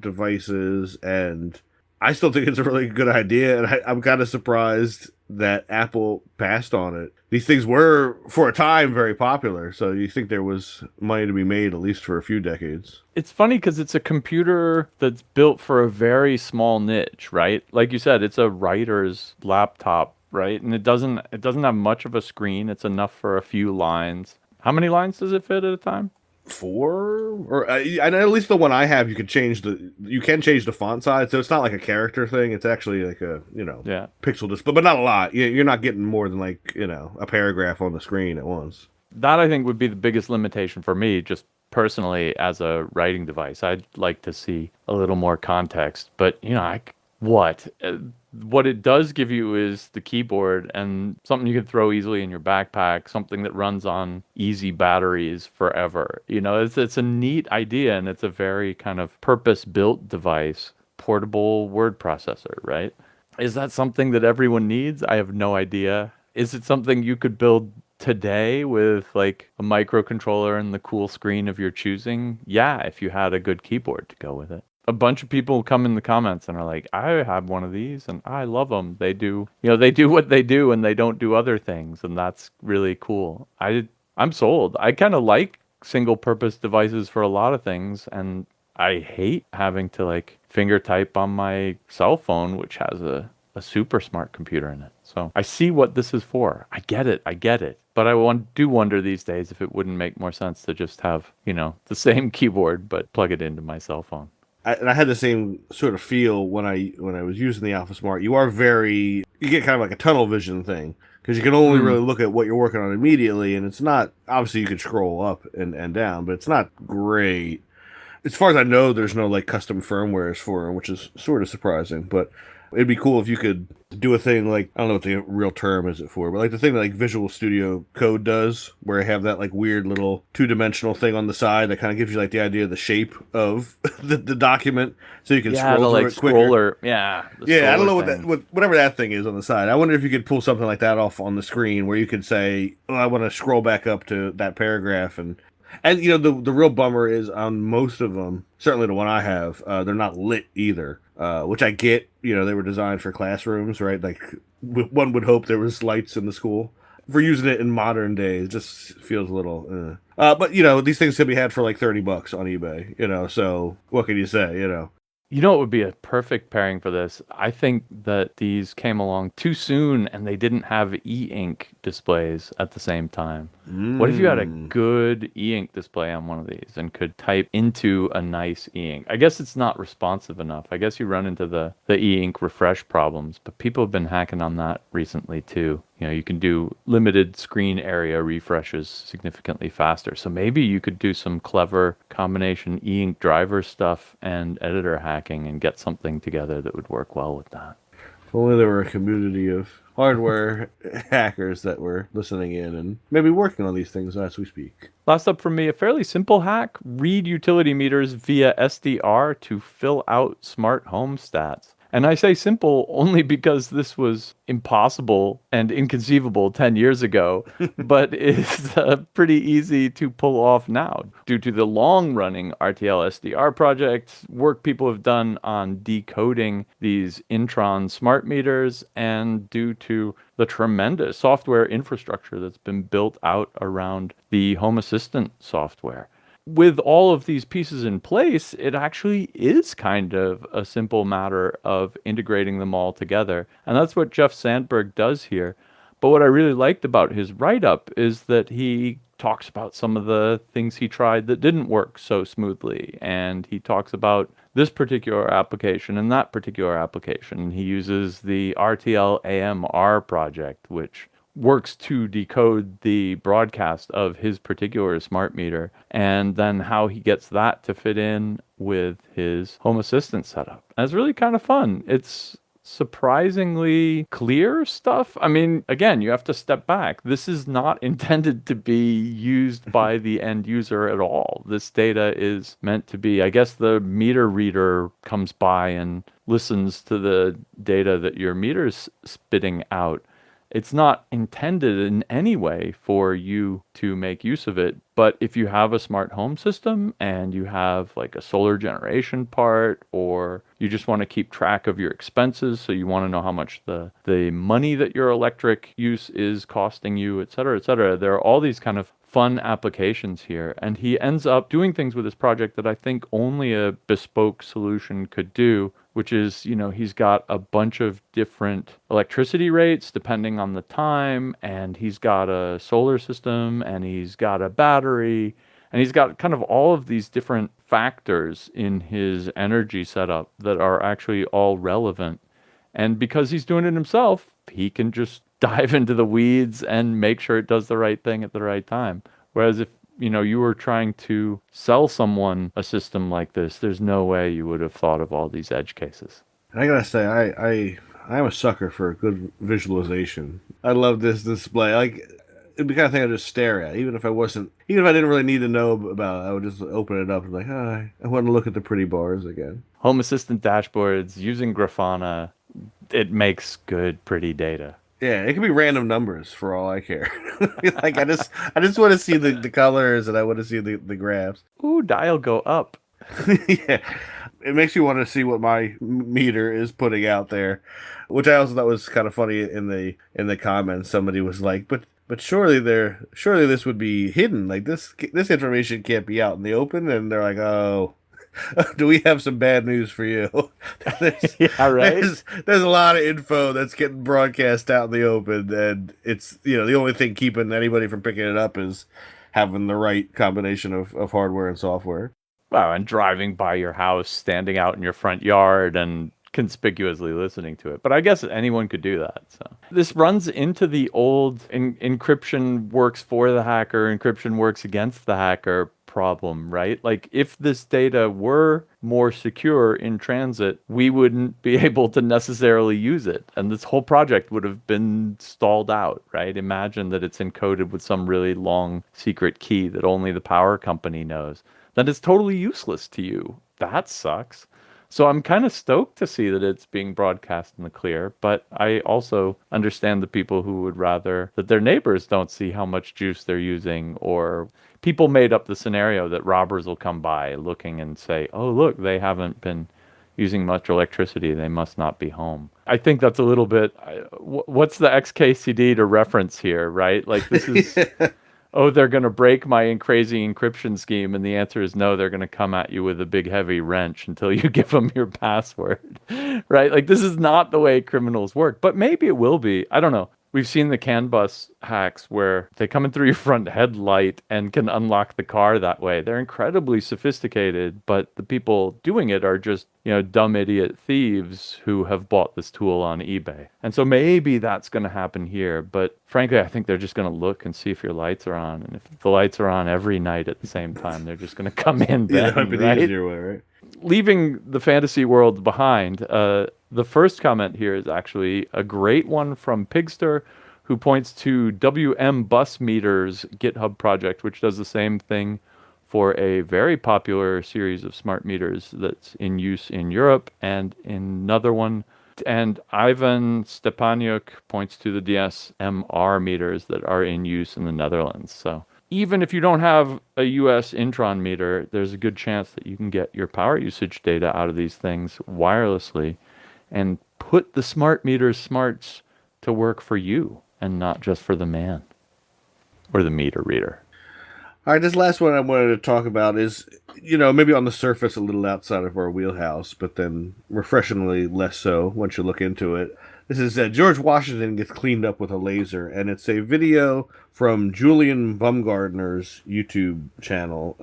devices, and I still think it's a really good idea, and I'm kind of surprised that Apple passed on it. These things were, for a time, very popular, so you think there was money to be made, at least for a few decades. It's funny because it's a computer that's built for a very small niche, right? Like you said, it's a writer's laptop, right? And it doesn't have much of a screen. It's enough for a few lines. How many lines does it fit at a time? 4, or I know at least the one I have, you can change the font size, so it's not like a character thing. It's actually like a Yeah. pixel display, but not a lot. You're not getting more than like a paragraph on the screen at once. That I think would be the biggest limitation for me, just personally as a writing device. I'd like to see a little more context, but what? What it does give you is the keyboard and something you can throw easily in your backpack, something that runs on easy batteries forever. It's a neat idea, and it's a very kind of purpose-built device, portable word processor, right? Is that something that everyone needs? I have no idea. Is it something you could build today with like a microcontroller and the cool screen of your choosing? Yeah, if you had a good keyboard to go with it. A bunch of people come in the comments and are like, I have one of these and I love them. They do, they do what they do and they don't do other things. And that's really cool. I'm sold. I kind of like single purpose devices for a lot of things. And I hate having to like finger type on my cell phone, which has a super smart computer in it. So I see what this is for. I get it. But I do wonder these days if it wouldn't make more sense to just have, the same keyboard, but plug it into my cell phone. I had the same sort of feel when I was using the Alpha Smart. You get kind of like a tunnel vision thing, because you can only really look at what you're working on immediately, and it's not, obviously you can scroll up and down, but it's not great. As far as I know, there's no like custom firmwares for it, which is sort of surprising, but it'd be cool if you could do a thing like, I don't know what the real term is it for, but like the thing that like Visual Studio Code does, where I have that like weird little 2-dimensional thing on the side that kind of gives you like the idea of the shape of the document, so you can scroll through it quicker. Scroller, I don't know whatever that thing is on the side. I wonder if you could pull something like that off on the screen, where you could say, oh, I want to scroll back up to that paragraph, and the real bummer is on most of them, certainly the one I have, they're not lit either, which I get. They were designed for classrooms, right? Like one would hope there was lights in the school. For using it in modern days, it just feels a little. But these things can be had for like $30 on eBay. So what can you say? You know what would be a perfect pairing for this? I think that these came along too soon and they didn't have e-ink displays at the same time. What if you had a good e-ink display on one of these and could type into a nice e-ink? I guess it's not responsive enough. I guess you run into the e-ink refresh problems, but people have been hacking on that recently too. You can do limited screen area refreshes significantly faster. So maybe you could do some clever combination e-ink driver stuff and editor hacking and get something together that would work well with that. If only there were a community of hardware hackers that were listening in and maybe working on these things as we speak. Last up from me, a fairly simple hack: read utility meters via SDR to fill out smart home stats. And I say simple only because this was impossible and inconceivable 10 years ago, but is pretty easy to pull off now due to the long-running RTL SDR project, work people have done on decoding these Intron smart meters, and due to the tremendous software infrastructure that's been built out around the Home Assistant software. With all of these pieces in place, it actually is kind of a simple matter of integrating them all together. And that's what Jeff Sandberg does here. But what I really liked about his write-up is that he talks about some of the things he tried that didn't work so smoothly. And he talks about this particular application and that particular application. He uses the RTL AMR project, which works to decode the broadcast of his particular smart meter, and then how he gets that to fit in with his Home Assistant setup. And it's really kind of fun. It's surprisingly clear stuff. I mean, again, you have to step back. This is not intended to be used by the end user at all. This data is meant to be, I guess the meter reader comes by and listens to the data that your meter's spitting out It's not intended in any way for you to make use of it. But if you have a smart home system and you have like a solar generation part, or you just want to keep track of your expenses, so you want to know how much the money that your electric use is costing you, et cetera, there are all these kind of fun applications here. And he ends up doing things with this project that I think only a bespoke solution could do, which is, he's got a bunch of different electricity rates depending on the time, and he's got a solar system, and he's got a battery, and he's got kind of all of these different factors in his energy setup that are actually all relevant. And because he's doing it himself, he can just dive into the weeds and make sure it does the right thing at the right time. Whereas if you were trying to sell someone a system like this, there's no way you would have thought of all these edge cases. And I gotta say, I'm a sucker for a good visualization. I love this display. Like, it'd be the kind of thing I'd just stare at, even if I didn't really need to know about it. I would just open it up and be like, I want to look at the pretty bars again. Home Assistant dashboards using Grafana, it makes good, pretty data. Yeah, it could be random numbers for all I care. Like, I just want to see the colors, and I want to see the graphs. Ooh, dial go up. Yeah, it makes you want to see what my meter is putting out there, which I also thought was kind of funny in the comments. Somebody was like, but surely this would be hidden. Like, this information can't be out in the open. And they're like, oh. Do we have some bad news for you? Yeah, right. There's a lot of info that's getting broadcast out in the open, and it's the only thing keeping anybody from picking it up is having the right combination of hardware and software. Wow, and driving by your house, standing out in your front yard, and conspicuously listening to it. But I guess anyone could do that. So this runs into the old encryption works for the hacker, encryption works against the hacker problem, right? Like, if this data were more secure in transit, we wouldn't be able to necessarily use it. And this whole project would have been stalled out, right? Imagine that it's encoded with some really long secret key that only the power company knows. Then it's totally useless to you. That sucks. So I'm kind of stoked to see that it's being broadcast in the clear, but I also understand the people who would rather that their neighbors don't see how much juice they're using, or people made up the scenario that robbers will come by looking and say, oh, look, they haven't been using much electricity. They must not be home. I think that's a little bit, what's the XKCD to reference here, right? Like, this is... oh, they're going to break my crazy encryption scheme. And the answer is no, they're going to come at you with a big heavy wrench until you give them your password, right? Like, this is not the way criminals work, but maybe it will be. I don't know. We've seen the CAN bus hacks where they come in through your front headlight and can unlock the car that way. They're incredibly sophisticated, but the people doing it are just, dumb idiot thieves who have bought this tool on eBay. And so maybe that's going to happen here. But frankly, I think they're just going to look and see if your lights are on. And if the lights are on every night at the same time, they're just going to come in then, that might be the easier way, right? Leaving the fantasy world behind, the first comment here is actually a great one from Pigster, who points to WM Bus Meters GitHub project, which does the same thing for a very popular series of smart meters that's in use in Europe and in another one. And Ivan Stepaniuk points to the DSMR meters that are in use in the Netherlands. So even if you don't have a US Intron meter, there's a good chance that you can get your power usage data out of these things wirelessly and put the smart meters smarts to work for you and not just for the man or the meter reader. All right, this last one I wanted to talk about is, maybe on the surface a little outside of our wheelhouse, but then refreshingly less so once you look into it. This is George Washington gets cleaned up with a laser, and it's a video from Julian Baumgartner's YouTube channel.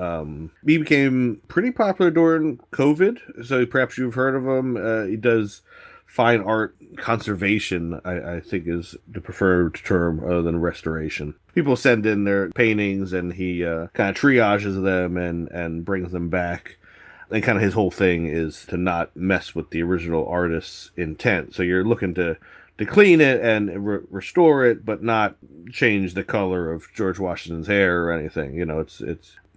He became pretty popular during COVID, so perhaps you've heard of him. He does fine art conservation, I think is the preferred term other than restoration. People send in their paintings, and he kind of triages them and brings them back. And kind of his whole thing is to not mess with the original artist's intent. So you're looking to clean it and restore it, but not change the color of George Washington's hair or anything.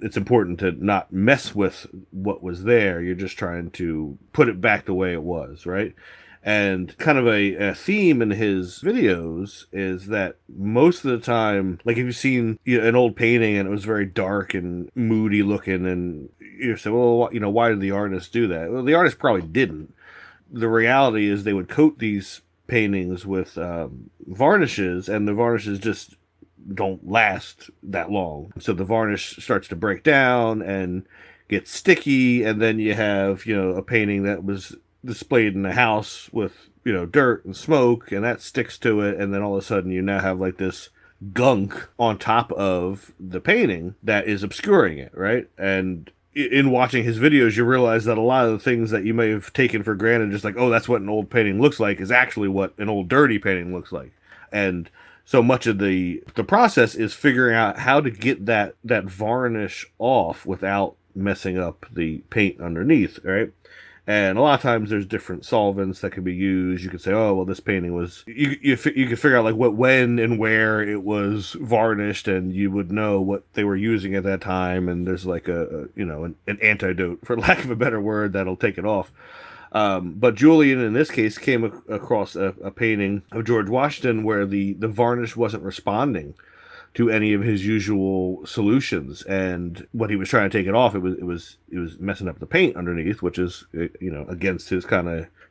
It's important to not mess with what was there. You're just trying to put it back the way it was, right? And kind of a theme in his videos is that most of the time, like if you've seen an old painting and it was very dark and moody looking, and you say, well, why did the artist do that? Well, the artist probably didn't. The reality is they would coat these paintings with varnishes, and the varnishes just don't last that long. So the varnish starts to break down and get sticky, and then you have, a painting that was displayed in a house with, dirt and smoke, and that sticks to it, and then all of a sudden you now have like this gunk on top of the painting that is obscuring it, right? And in watching his videos, you realize that a lot of the things that you may have taken for granted, just like, oh, that's what an old painting looks like, is actually what an old dirty painting looks like. And so much of the process is figuring out how to get that varnish off without messing up the paint underneath, right? And a lot of times there's different solvents that can be used. You could say, oh, well, this painting was... You could figure out like when and where it was varnished, and you would know what they were using at that time. And there's like an antidote, for lack of a better word, that'll take it off. But Julian, in this case, came across a painting of George Washington where the varnish wasn't responding to any of his usual solutions, and when he was trying to take it off, it was messing up the paint underneath, which is against his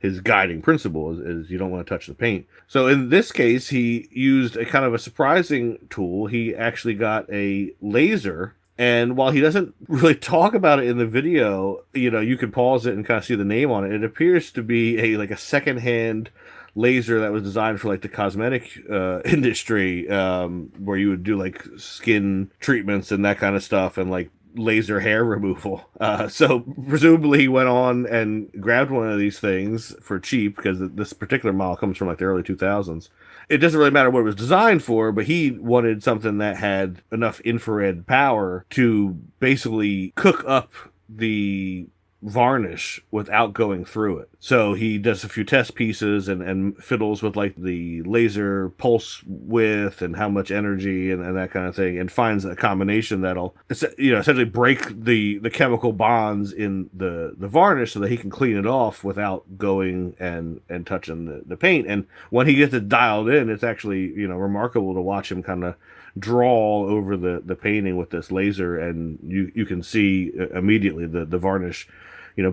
his guiding principle is you don't want to touch the paint. So in this case, he used a kind of a surprising tool. He actually got a laser. And while he doesn't really talk about it in the video, you can pause it and kind of see the name on it. It appears to be a secondhand laser that was designed for like the cosmetic industry, where you would do like skin treatments and that kind of stuff, and like laser hair removal. So presumably he went on and grabbed one of these things for cheap, because this particular model comes from like the early 2000s. It doesn't really matter what it was designed for, but he wanted something that had enough infrared power to basically cook up the varnish without going through it. So he does a few test pieces and fiddles with like the laser pulse width and how much energy and that kind of thing, and finds a combination that'll essentially break the chemical bonds in the varnish so that he can clean it off without going and touching the paint. And when he gets it dialed in, it's actually remarkable to watch him kind of draw over the painting with this laser, and you can see immediately the varnish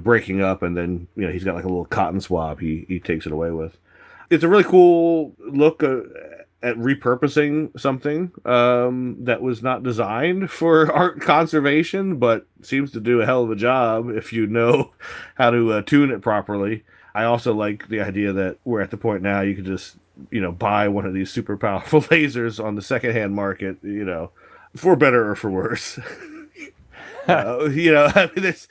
breaking up, and then he's got like a little cotton swab he takes it away with. It's a really cool look at repurposing something that was not designed for art conservation, but seems to do a hell of a job if you know how to tune it properly. I also like the idea that we're at the point now you can just buy one of these super powerful lasers on the secondhand market, for better or for worse. I mean, it's,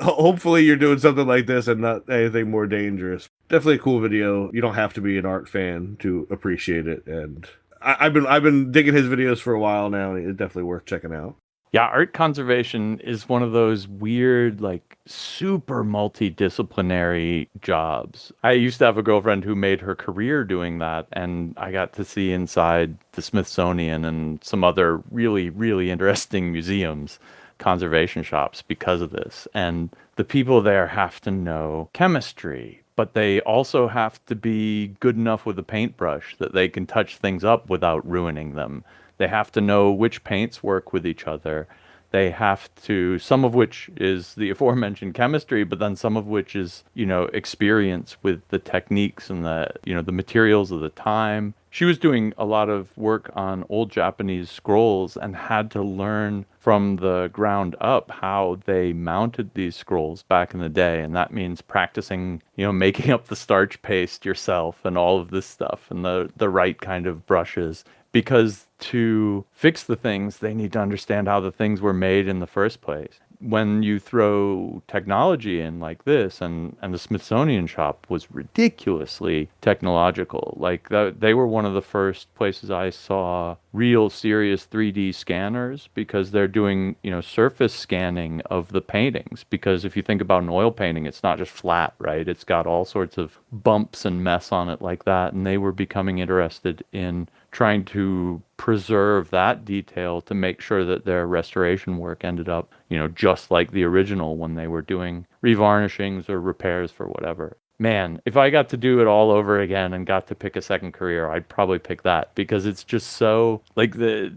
hopefully you're doing something like this and not anything more dangerous. Definitely a cool video. You don't have to be an art fan to appreciate it, and I've been digging his videos for a while now, and it's definitely worth checking out. Yeah, art conservation is one of those weird, like, super multidisciplinary jobs. I used to have a girlfriend who made her career doing that, and I got to see inside the Smithsonian and some other really, really interesting museums, conservation shops, because of this. And the people there have to know chemistry, but they also have to be good enough with a paintbrush that they can touch things up without ruining them. They have to know which paints work with each other. They have to, some of which is the aforementioned chemistry, but then some of which is, experience with the techniques and the materials of the time. She was doing a lot of work on old Japanese scrolls and had to learn from the ground up how they mounted these scrolls back in the day. And that means practicing, making up the starch paste yourself and all of this stuff and the right kind of brushes. Because to fix the things, they need to understand how the things were made in the first place. When you throw technology in like this, and the Smithsonian shop was ridiculously technological. Like they were one of the first places I saw real serious 3D scanners, because they're doing, surface scanning of the paintings. Because if you think about an oil painting, it's not just flat, right? It's got all sorts of bumps and mess on it like that. And they were becoming interested in trying to preserve that detail to make sure that their restoration work ended up, just like the original when they were doing revarnishings or repairs for whatever. man, if I got to do it all over again and got to pick a second career, I'd probably pick that because it's just so like the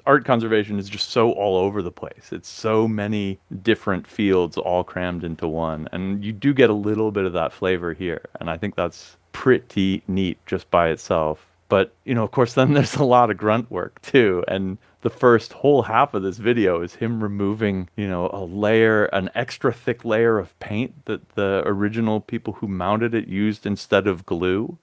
art conservation is just so all over the place. It's so many different fields all crammed into one, and you do get a little bit of that flavor here, and I think that's pretty neat just by itself. But, of course, then there's a lot of grunt work too. And the first whole half of this video is him removing, an extra thick layer of paint that the original people who mounted it used instead of glue.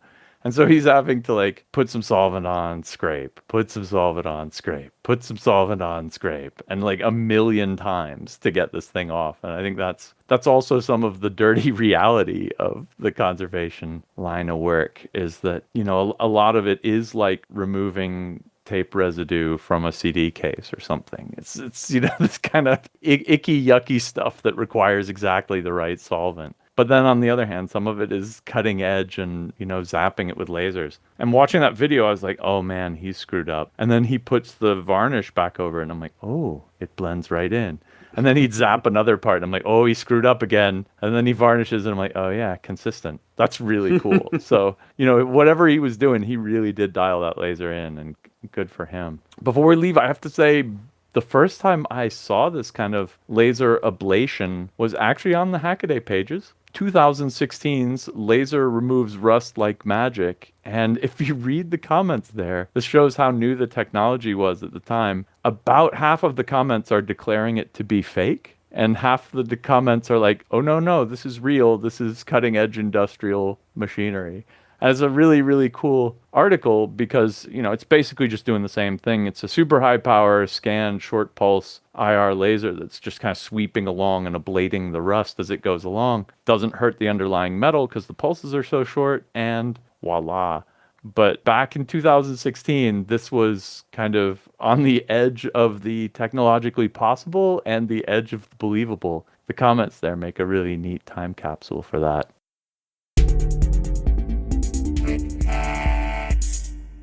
And so he's having to like put some solvent on, scrape, put some solvent on, scrape, put some solvent on, scrape, and like a million times to get this thing off. And I think that's also some of the dirty reality of the conservation line of work is that, a lot of it is like removing tape residue from a CD case or something. It's this kind of icky, yucky stuff that requires exactly the right solvent. But then on the other hand, some of it is cutting edge and, zapping it with lasers. And watching that video, I was like, oh man, he's screwed up. And then he puts the varnish back over and I'm like, oh, it blends right in. And then he'd zap another part. And I'm like, oh, he screwed up again. And then he varnishes and I'm like, oh yeah, consistent. That's really cool. So, whatever he was doing, he really did dial that laser in and good for him. Before we leave, I have to say, the first time I saw this kind of laser ablation was actually on the Hackaday pages. 2016's Laser Removes Rust Like Magic. And if you read the comments there, this shows how new the technology was at the time. About half of the comments are declaring it to be fake. And half the comments are like, oh, no, this is real. This is cutting edge industrial machinery. And it's a really, really cool article because, it's basically just doing the same thing. It's a super high power scan short pulse IR laser that's just kind of sweeping along and ablating the rust as it goes along. Doesn't hurt the underlying metal because the pulses are so short, and voila. But back in 2016, this was kind of on the edge of the technologically possible and the edge of the believable. The comments there make a really neat time capsule for that.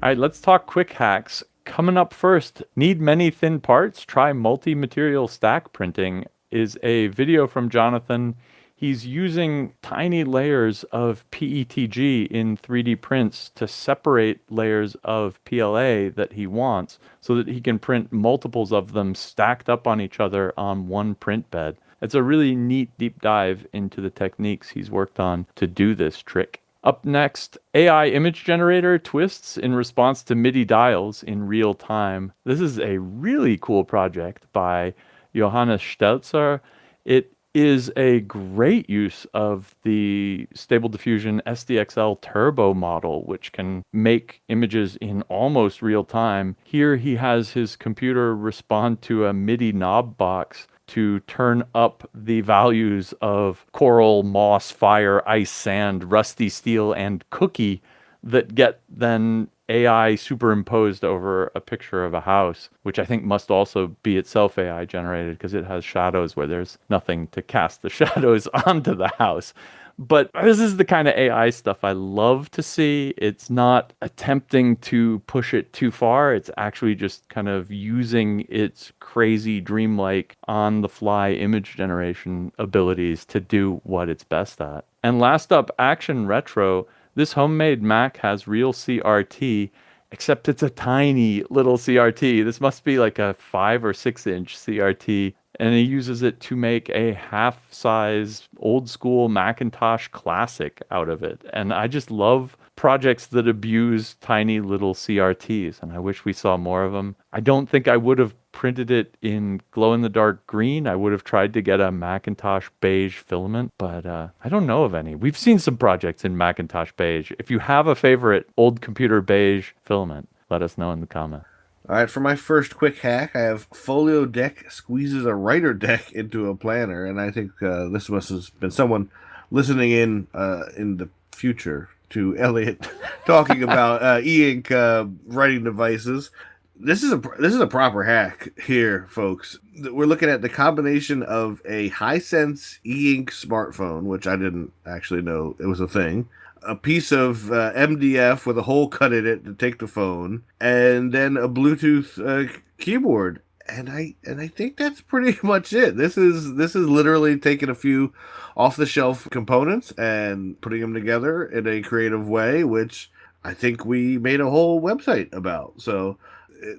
All right, let's talk quick hacks. Coming up first, need many thin parts? Try multi-material stack printing is a video from Jonathan. He's using tiny layers of PETG in 3D prints to separate layers of PLA that he wants so that he can print multiples of them stacked up on each other on one print bed. It's a really neat deep dive into the techniques he's worked on to do this trick. Up next, AI image generator twists in response to MIDI dials in real time. This is a really cool project by Johannes Stelzer. It is a great use of the Stable Diffusion SDXL Turbo model, which can make images in almost real time. Here he has his computer respond to a MIDI knob box to turn up the values of coral, moss, fire, ice, sand, rusty steel, and cookie that get then AI superimposed over a picture of a house, which I think must also be itself AI generated because it has shadows where there's nothing to cast the shadows onto the house. But this is the kind of AI stuff I love to see. It's not attempting to push it too far. It's actually just kind of using its crazy, dreamlike, on-the-fly image generation abilities to do what it's best at. And last up, Action Retro. This homemade Mac has real CRT, except it's a tiny little CRT. This must be like a 5 or 6 inch CRT. And he uses it to make a half-size old-school Macintosh Classic out of it. And I just love projects that abuse tiny little CRTs, and I wish we saw more of them. I don't think I would have printed it in glow-in-the-dark green. I would have tried to get a Macintosh beige filament, but I don't know of any. We've seen some projects in Macintosh beige. If you have a favorite old computer beige filament, let us know in the comments. All right, for my first quick hack, I have Folio Deck squeezes a writer deck into a planner, and I think this must have been someone listening in the future to Elliot talking about e-ink writing devices. This is a proper hack here, folks. We're looking at the combination of a Hisense e-ink smartphone, which I didn't actually know it was a thing, a piece of MDF with a hole cut in it to take the phone, and then a Bluetooth keyboard. And I think that's pretty much it. This is literally taking a few off the shelf components and putting them together in a creative way, which I think we made a whole website about. So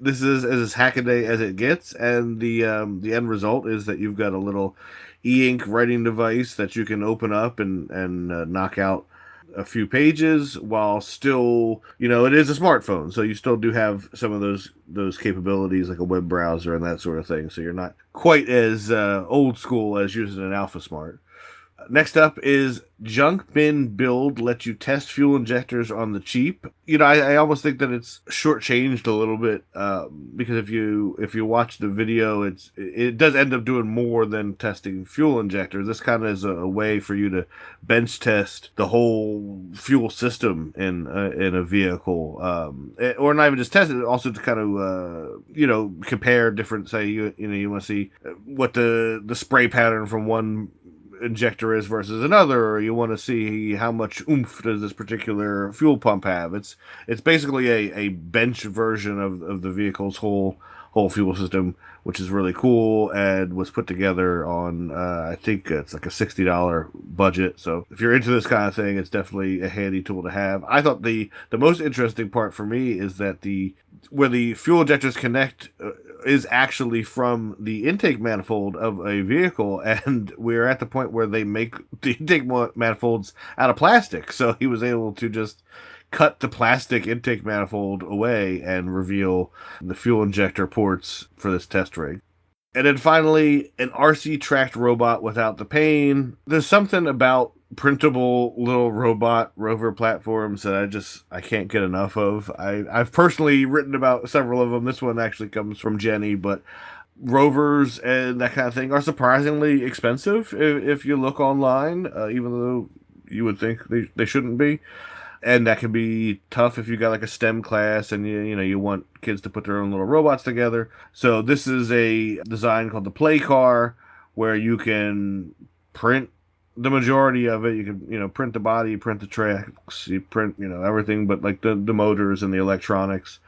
this is as Hackaday as it gets, and the end result is that you've got a little e-ink writing device that you can open up and knock out a few pages while still, it is a smartphone, so you still do have some of those capabilities like a web browser and that sort of thing, so you're not quite as old school as using an Alpha Smart. Next up is Junk Bin Build lets you test fuel injectors on the cheap. I almost think that it's shortchanged a little bit because if you watch the video, it does end up doing more than testing fuel injectors. This kind of is a way for you to bench test the whole fuel system in a vehicle, or not even just test it, also to kind of compare different. Say you want to see what the spray pattern from one injector is versus another, or you want to see how much oomph does this particular fuel pump have. It's basically a bench version of the vehicle's whole fuel system, which is really cool and was put together on I think it's like a $60 budget. So if you're into this kind of thing, it's definitely a handy tool to have. I thought the most interesting part for me is that where the fuel injectors connect is actually from the intake manifold of a vehicle, and we're at the point where they make the intake manifolds out of plastic. So he was able to just cut the plastic intake manifold away and reveal the fuel injector ports for this test rig. And then finally, an RC tracked robot without the pain. There's something about printable little robot rover platforms that I can't get enough of. I've personally written about several of them. This one actually comes from Jenny, but rovers and that kind of thing are surprisingly expensive if you look online, even though you would think they shouldn't be. And that can be tough if you got like a STEM class and you want kids to put their own little robots together. So this is a design called the Play Car, where you can print the majority of it. You can print the body, print the tracks, you print everything but like the motors and the electronics.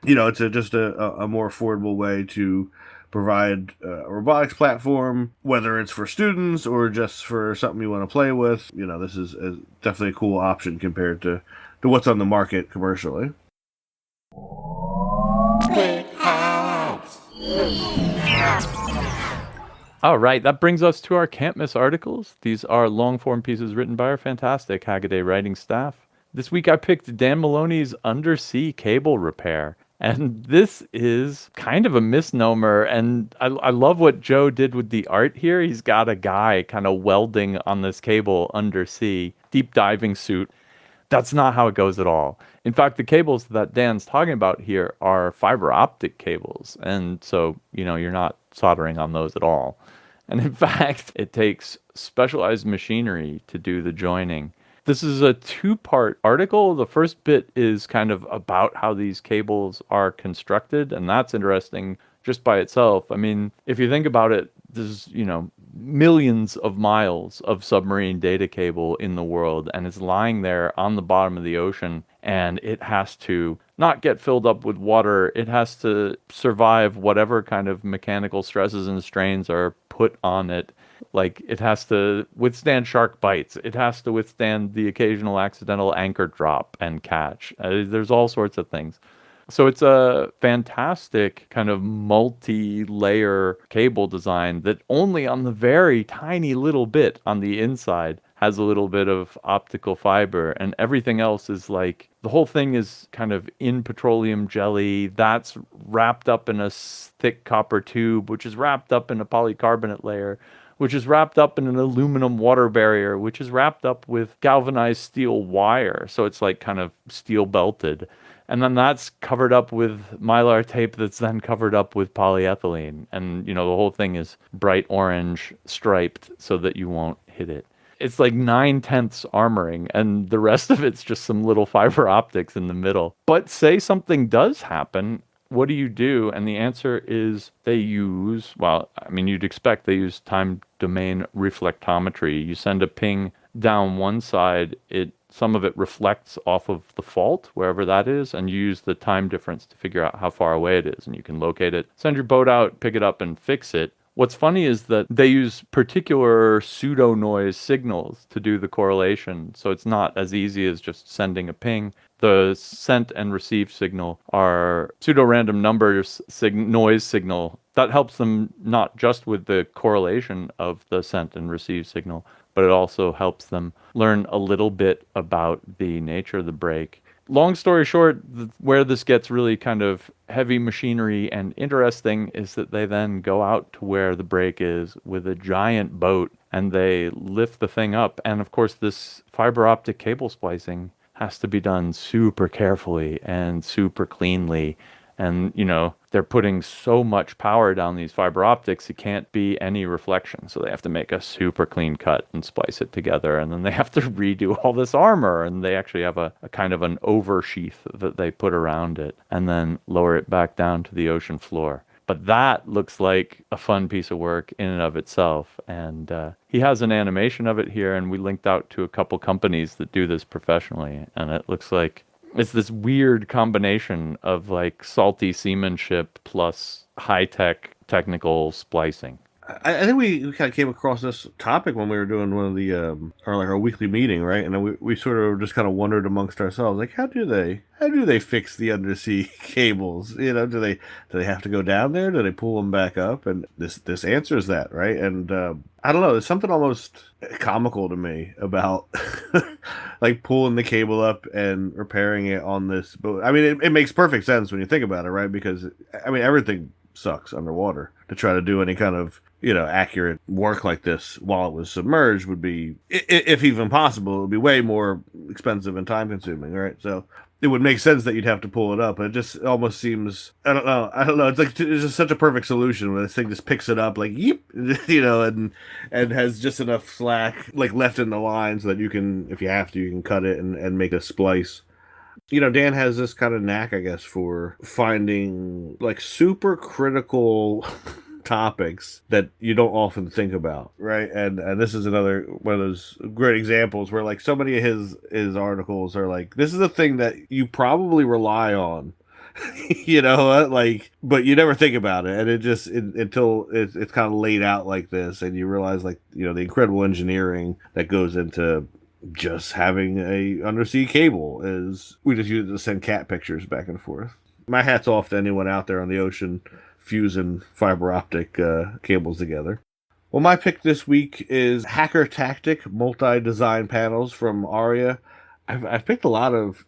It's just a more affordable way to provide a robotics platform, whether it's for students or just for something you want to play with. This is definitely a cool option compared to what's on the market commercially. All right, that brings us to our Can't Miss articles. These are long-form pieces written by our fantastic Hackaday writing staff. This week I picked Dan Maloney's Undersea Cable Repair. And this is kind of a misnomer, and I love what Joe did with the art here. He's got a guy kind of welding on this cable undersea, deep diving suit. That's not how it goes at all. In fact, the cables that Dan's talking about here are fiber optic cables, and so, you're not soldering on those at all. And in fact, it takes specialized machinery to do the joining. This is a two-part article. The first bit is kind of about how these cables are constructed, and that's interesting just by itself. I mean, if you think about it, there's, millions of miles of submarine data cable in the world, and it's lying there on the bottom of the ocean, and it has to not get filled up with water. It has to survive whatever kind of mechanical stresses and strains are put on it. Like, it has to withstand shark bites. It has to withstand the occasional accidental anchor drop and catch. There's all sorts of things. So it's a fantastic kind of multi-layer cable design that only on the very tiny little bit on the inside has a little bit of optical fiber, and everything else is like, the whole thing is kind of in petroleum jelly that's wrapped up in a thick copper tube, which is wrapped up in a polycarbonate layer, which is wrapped up in an aluminum water barrier, which is wrapped up with galvanized steel wire. So it's like kind of steel belted. And then that's covered up with Mylar tape that's then covered up with polyethylene. And, the whole thing is bright orange striped so that you won't hit it. It's like 9/10 armoring, and the rest of it's just some little fiber optics in the middle. But say something does happen, what do you do? And the answer is they use, you'd expect they use time domain reflectometry. You send a ping down one side, some of it reflects off of the fault, wherever that is, and you use the time difference to figure out how far away it is. And you can locate it, send your boat out, pick it up, and fix it. What's funny is that they use particular pseudo noise signals to do the correlation. So it's not as easy as just sending a ping. The sent and received signal are pseudo random numbers noise signal that helps them not just with the correlation of the sent and received signal, but it also helps them learn a little bit about the nature of the break. Long story short, where this gets really kind of heavy machinery and interesting is that they then go out to where the break is with a giant boat and they lift the thing up. And of course, this fiber optic cable splicing has to be done super carefully and super cleanly. And, they're putting so much power down these fiber optics, it can't be any reflection. So they have to make a super clean cut and splice it together. And then they have to redo all this armor. And they actually have a kind of an oversheath that they put around it and then lower it back down to the ocean floor. But that looks like a fun piece of work in and of itself. And he has an animation of it here. And we linked out to a couple companies that do this professionally. And it looks like it's this weird combination of like salty seamanship plus high-tech technical splicing. I think we kind of came across this topic when we were doing one of the our weekly meeting, right? And then we sort of just kind of wondered amongst ourselves, like, how do they fix the undersea cables? Do they have to go down there? Do they pull them back up? And this answers that, right? And I don't know, there's something almost comical to me about like pulling the cable up and repairing it on this boat. I mean, it makes perfect sense when you think about it, right? Because I mean, everything sucks underwater. To try to do any kind of accurate work like this while it was submerged would be, if even possible, it would be way more expensive and time consuming, right? So it would make sense that you'd have to pull it up, but it just almost seems, I don't know. It's like, it's just such a perfect solution when this thing just picks it up like, yeep, and has just enough slack like left in the line so that you can, if you have to, you can cut it and make a splice. Dan has this kind of knack, I guess, for finding like super critical topics that you don't often think about, right? And this is another one of those great examples where like so many of his articles are like, this is a thing that you probably rely on, like, but you never think about it, and it just until it's kind of laid out like this, and you realize like the incredible engineering that goes into just having a undersea cable. Is we just use it to send cat pictures back and forth. My hat's off to anyone out there on the ocean fusing fiber optic cables together. Well, my pick this week is Hacker Tactic multi-design panels from Aria. I've picked a lot of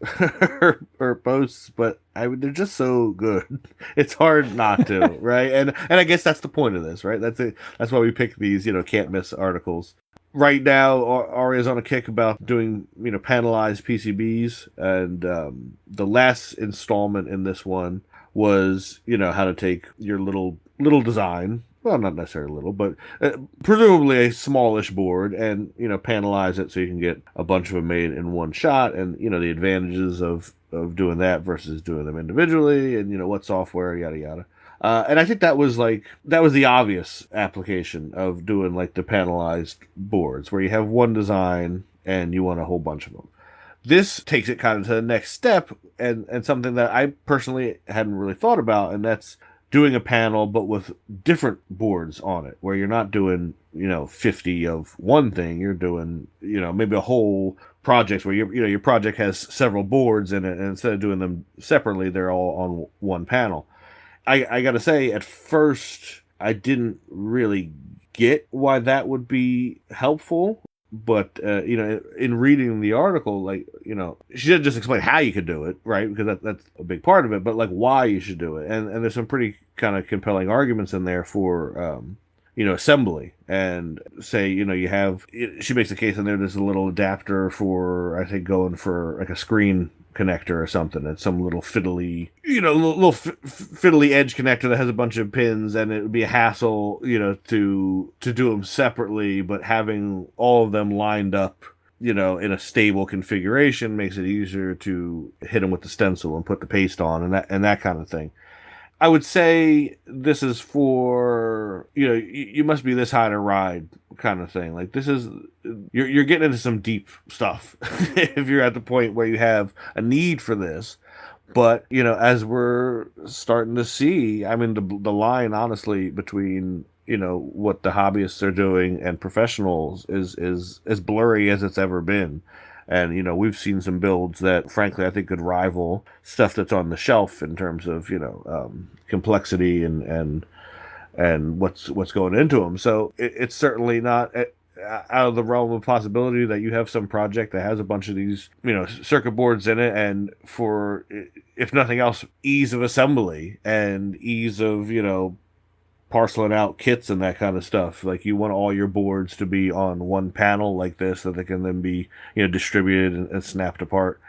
her posts, but they're just so good. It's hard not to, right? And I guess that's the point of this, right? That's it. That's why we pick these, can't miss articles. Right now, Aria's on a kick about doing, panelized PCBs, and the last installment in this one was, how to take your little design, well, not necessarily little, but presumably a smallish board, and, panelize it so you can get a bunch of them made in one shot, and, the advantages of doing that versus doing them individually, and, what software, yada, yada. And I think that was the obvious application of doing like the panelized boards where you have one design and you want a whole bunch of them. This takes it kind of to the next step and something that I personally hadn't really thought about, and that's doing a panel but with different boards on it, where you're not doing 50 of one thing. You're doing maybe a whole project where your project has several boards in it, and instead of doing them separately, they're all on one panel. I gotta say, at first, I didn't really get why that would be helpful. But, in reading the article, she didn't just explain how you could do it, right? Because that's a big part of it, but, why you should do it. And there's some pretty kind of compelling arguments in there for, assembly. And say, you have, she makes a case in there, there's a little adapter for, I think, going for, like, a screen connector or something. It's some little fiddly, fiddly edge connector that has a bunch of pins, and it would be a hassle, to do them separately, but having all of them lined up, in a stable configuration makes it easier to hit them with the stencil and put the paste on and that kind of thing. I would say this is for, you must be this high to ride kind of thing. Like this is, you're getting into some deep stuff if you're at the point where you have a need for this. But, as we're starting to see, I mean, the line, honestly, between, what the hobbyists are doing and professionals is as blurry as it's ever been. And, we've seen some builds that, frankly, I think could rival stuff that's on the shelf in terms of, complexity and what's going into them. So it's certainly not out of the realm of possibility that you have some project that has a bunch of these, circuit boards in it, and for, if nothing else, ease of assembly and ease of, parceling out kits and that kind of stuff. Like you want all your boards to be on one panel like this, so they can then be, distributed and snapped apart.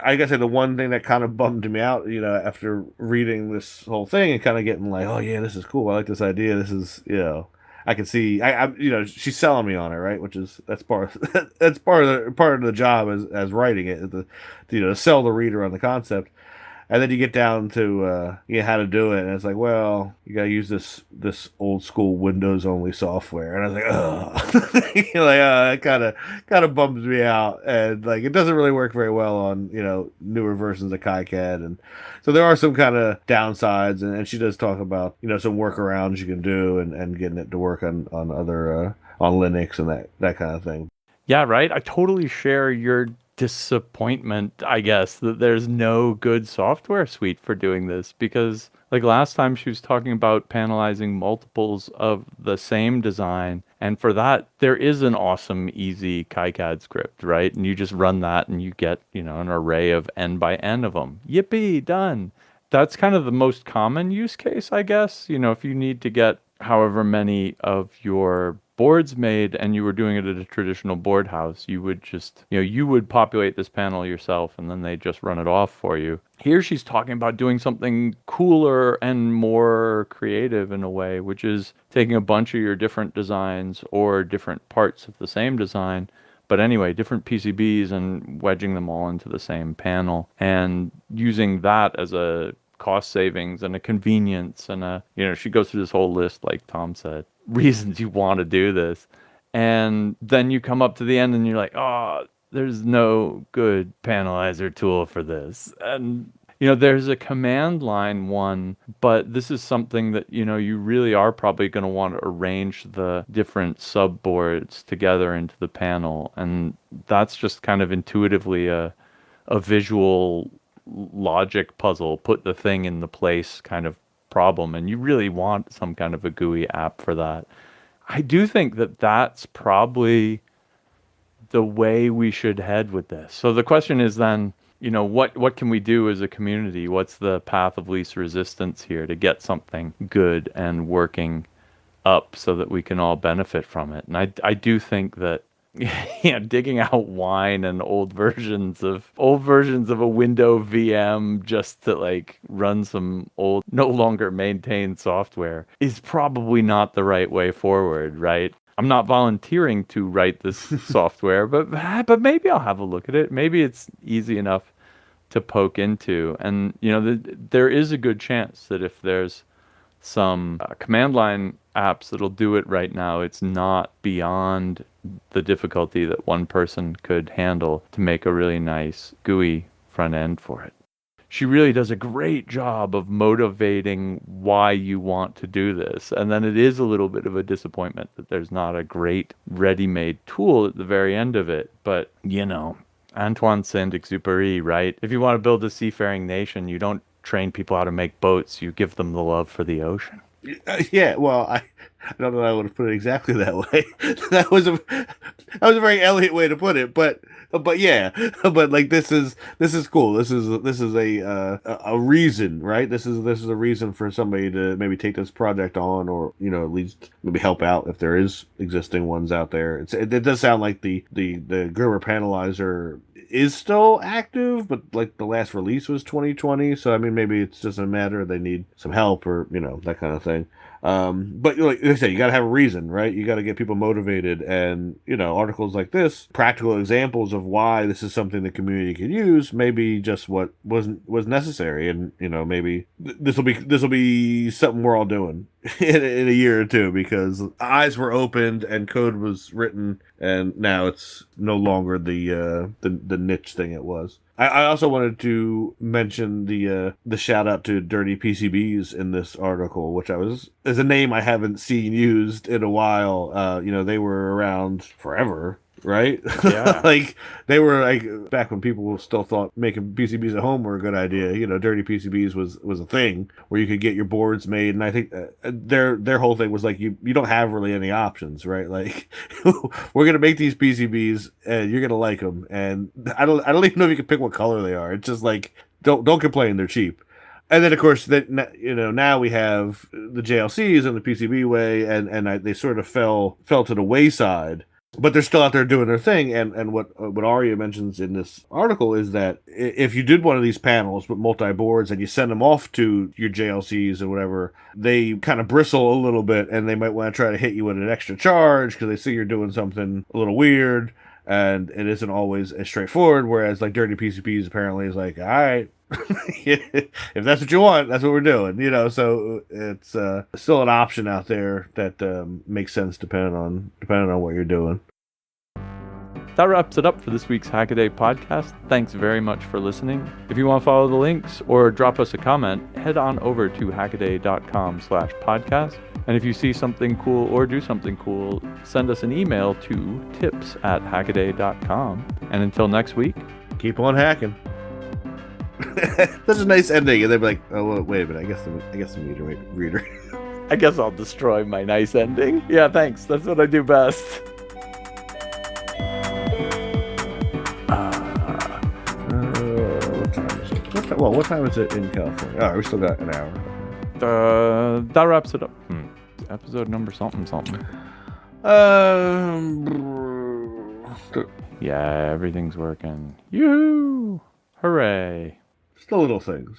I guess the one thing that kind of bummed me out, after reading this whole thing and kind of getting like, oh yeah, this is cool. I like this idea. This is, I can see, she's selling me on it, right? Which is, that's part of the job as writing it, to sell the reader on the concept. And then you get down to how to do it, and it's like, well, you gotta use this old school Windows only software, and I was like, oh, it kind of bums me out, and like it doesn't really work very well on newer versions of KiCad, and so there are some kind of downsides, and she does talk about some workarounds you can do, and getting it to work on other on Linux and that kind of thing. Yeah, right. I totally share your disappointment, I guess, that there's no good software suite for doing this, because like last time she was talking about panelizing multiples of the same design, and for that there is an awesome easy KiCad script, right? And you just run that and you get an array of n by n of them. Yippee, done. That's kind of the most common use case, I guess. If you need to get however many of your boards made and you were doing it at a traditional board house, you would just, you would populate this panel yourself and then they just run it off for you. Here she's talking about doing something cooler and more creative in a way, which is taking a bunch of your different designs or different parts of the same design, but anyway, different PCBs, and wedging them all into the same panel and using that as a cost savings and a convenience and she goes through this whole list, like Tom said, reasons you want to do this. And then you come up to the end and you're like, oh, there's no good panelizer tool for this. And there's a command line one, but this is something that you really are probably going to want to arrange the different subboards together into the panel, and that's just kind of intuitively a visual logic puzzle, put the thing in the place kind of problem, and you really want some kind of a GUI app for that. I do think that that's probably the way we should head with this. So the question is then, what can we do as a community? What's the path of least resistance here to get something good and working up so that we can all benefit from it? And I do think that digging out wine and old versions of a window VM just to like run some old, no longer maintained software is probably not the right way forward, right? I'm not volunteering to write this software, but maybe I'll have a look at it. Maybe it's easy enough to poke into, and there is a good chance that if there's some command line apps that'll do it right now, it's not beyond the difficulty that one person could handle to make a really nice GUI front end for it. She really does a great job of motivating why you want to do this. And then it is a little bit of a disappointment that there's not a great ready-made tool at the very end of it. But, Antoine Saint-Exupéry, right? If you want to build a seafaring nation, you don't train people how to make boats. You give them the love for the ocean. Yeah, well, I don't know that I would have put it exactly that way. that was a very Elliot way to put it, but yeah, but like this is cool. This is a reason, right? This is a reason for somebody to maybe take this project on, or at least maybe help out if there is existing ones out there. It does sound like the Gerber panelizer is still active, but like the last release was 2020. So I mean, maybe it's just a matter they need some help or that kind of thing. But like I said, you got to have a reason, right? You got to get people motivated, and articles like this, practical examples of why this is something the community could use, maybe just what was necessary, and maybe this will be something we're all doing in a year or two, because eyes were opened and code was written, and now it's no longer the niche thing it was. I also wanted to mention the shout out to Dirty PCBs in this article, which is a name I haven't seen used in a while. They were around forever, right? Yeah. Like they were like back when people still thought making PCBs at home were a good idea. Dirty PCBs was a thing where you could get your boards made, and I think their whole thing was like you don't have really any options, right? Like we're gonna make these PCBs and you're gonna like them, and I don't even know if you can pick what color they are. It's just like don't complain, they're cheap. And then, of course, now we have the JLCs and the PCB way, and they sort of fell to the wayside. But they're still out there doing their thing, and what Arya mentions in this article is that if you did one of these panels with multi-boards and you send them off to your JLCs or whatever, they kind of bristle a little bit, and they might want to try to hit you with an extra charge because they see you're doing something a little weird, and it isn't always as straightforward, whereas like Dirty PCBs apparently is like, all right, if that's what you want, that's what we're doing, so it's still an option out there that makes sense depending on what you're doing. That wraps it up for this week's Hackaday podcast. Thanks very much for listening. If you want to follow the links or drop us a comment, head on over to hackaday.com/podcast. And if you see something cool or do something cool, send us an email to tips@hackaday.com. And until next week, keep on hacking. That's a nice ending, and they'd be like, "Oh, well, wait a minute. I guess the reader." I guess I'll destroy my nice ending. Yeah, thanks. That's what I do best. What time is it in California? Oh, we still got an hour. That wraps it up. Episode number something. Yeah, everything's working. Yoo-hoo! Hooray! Still little things.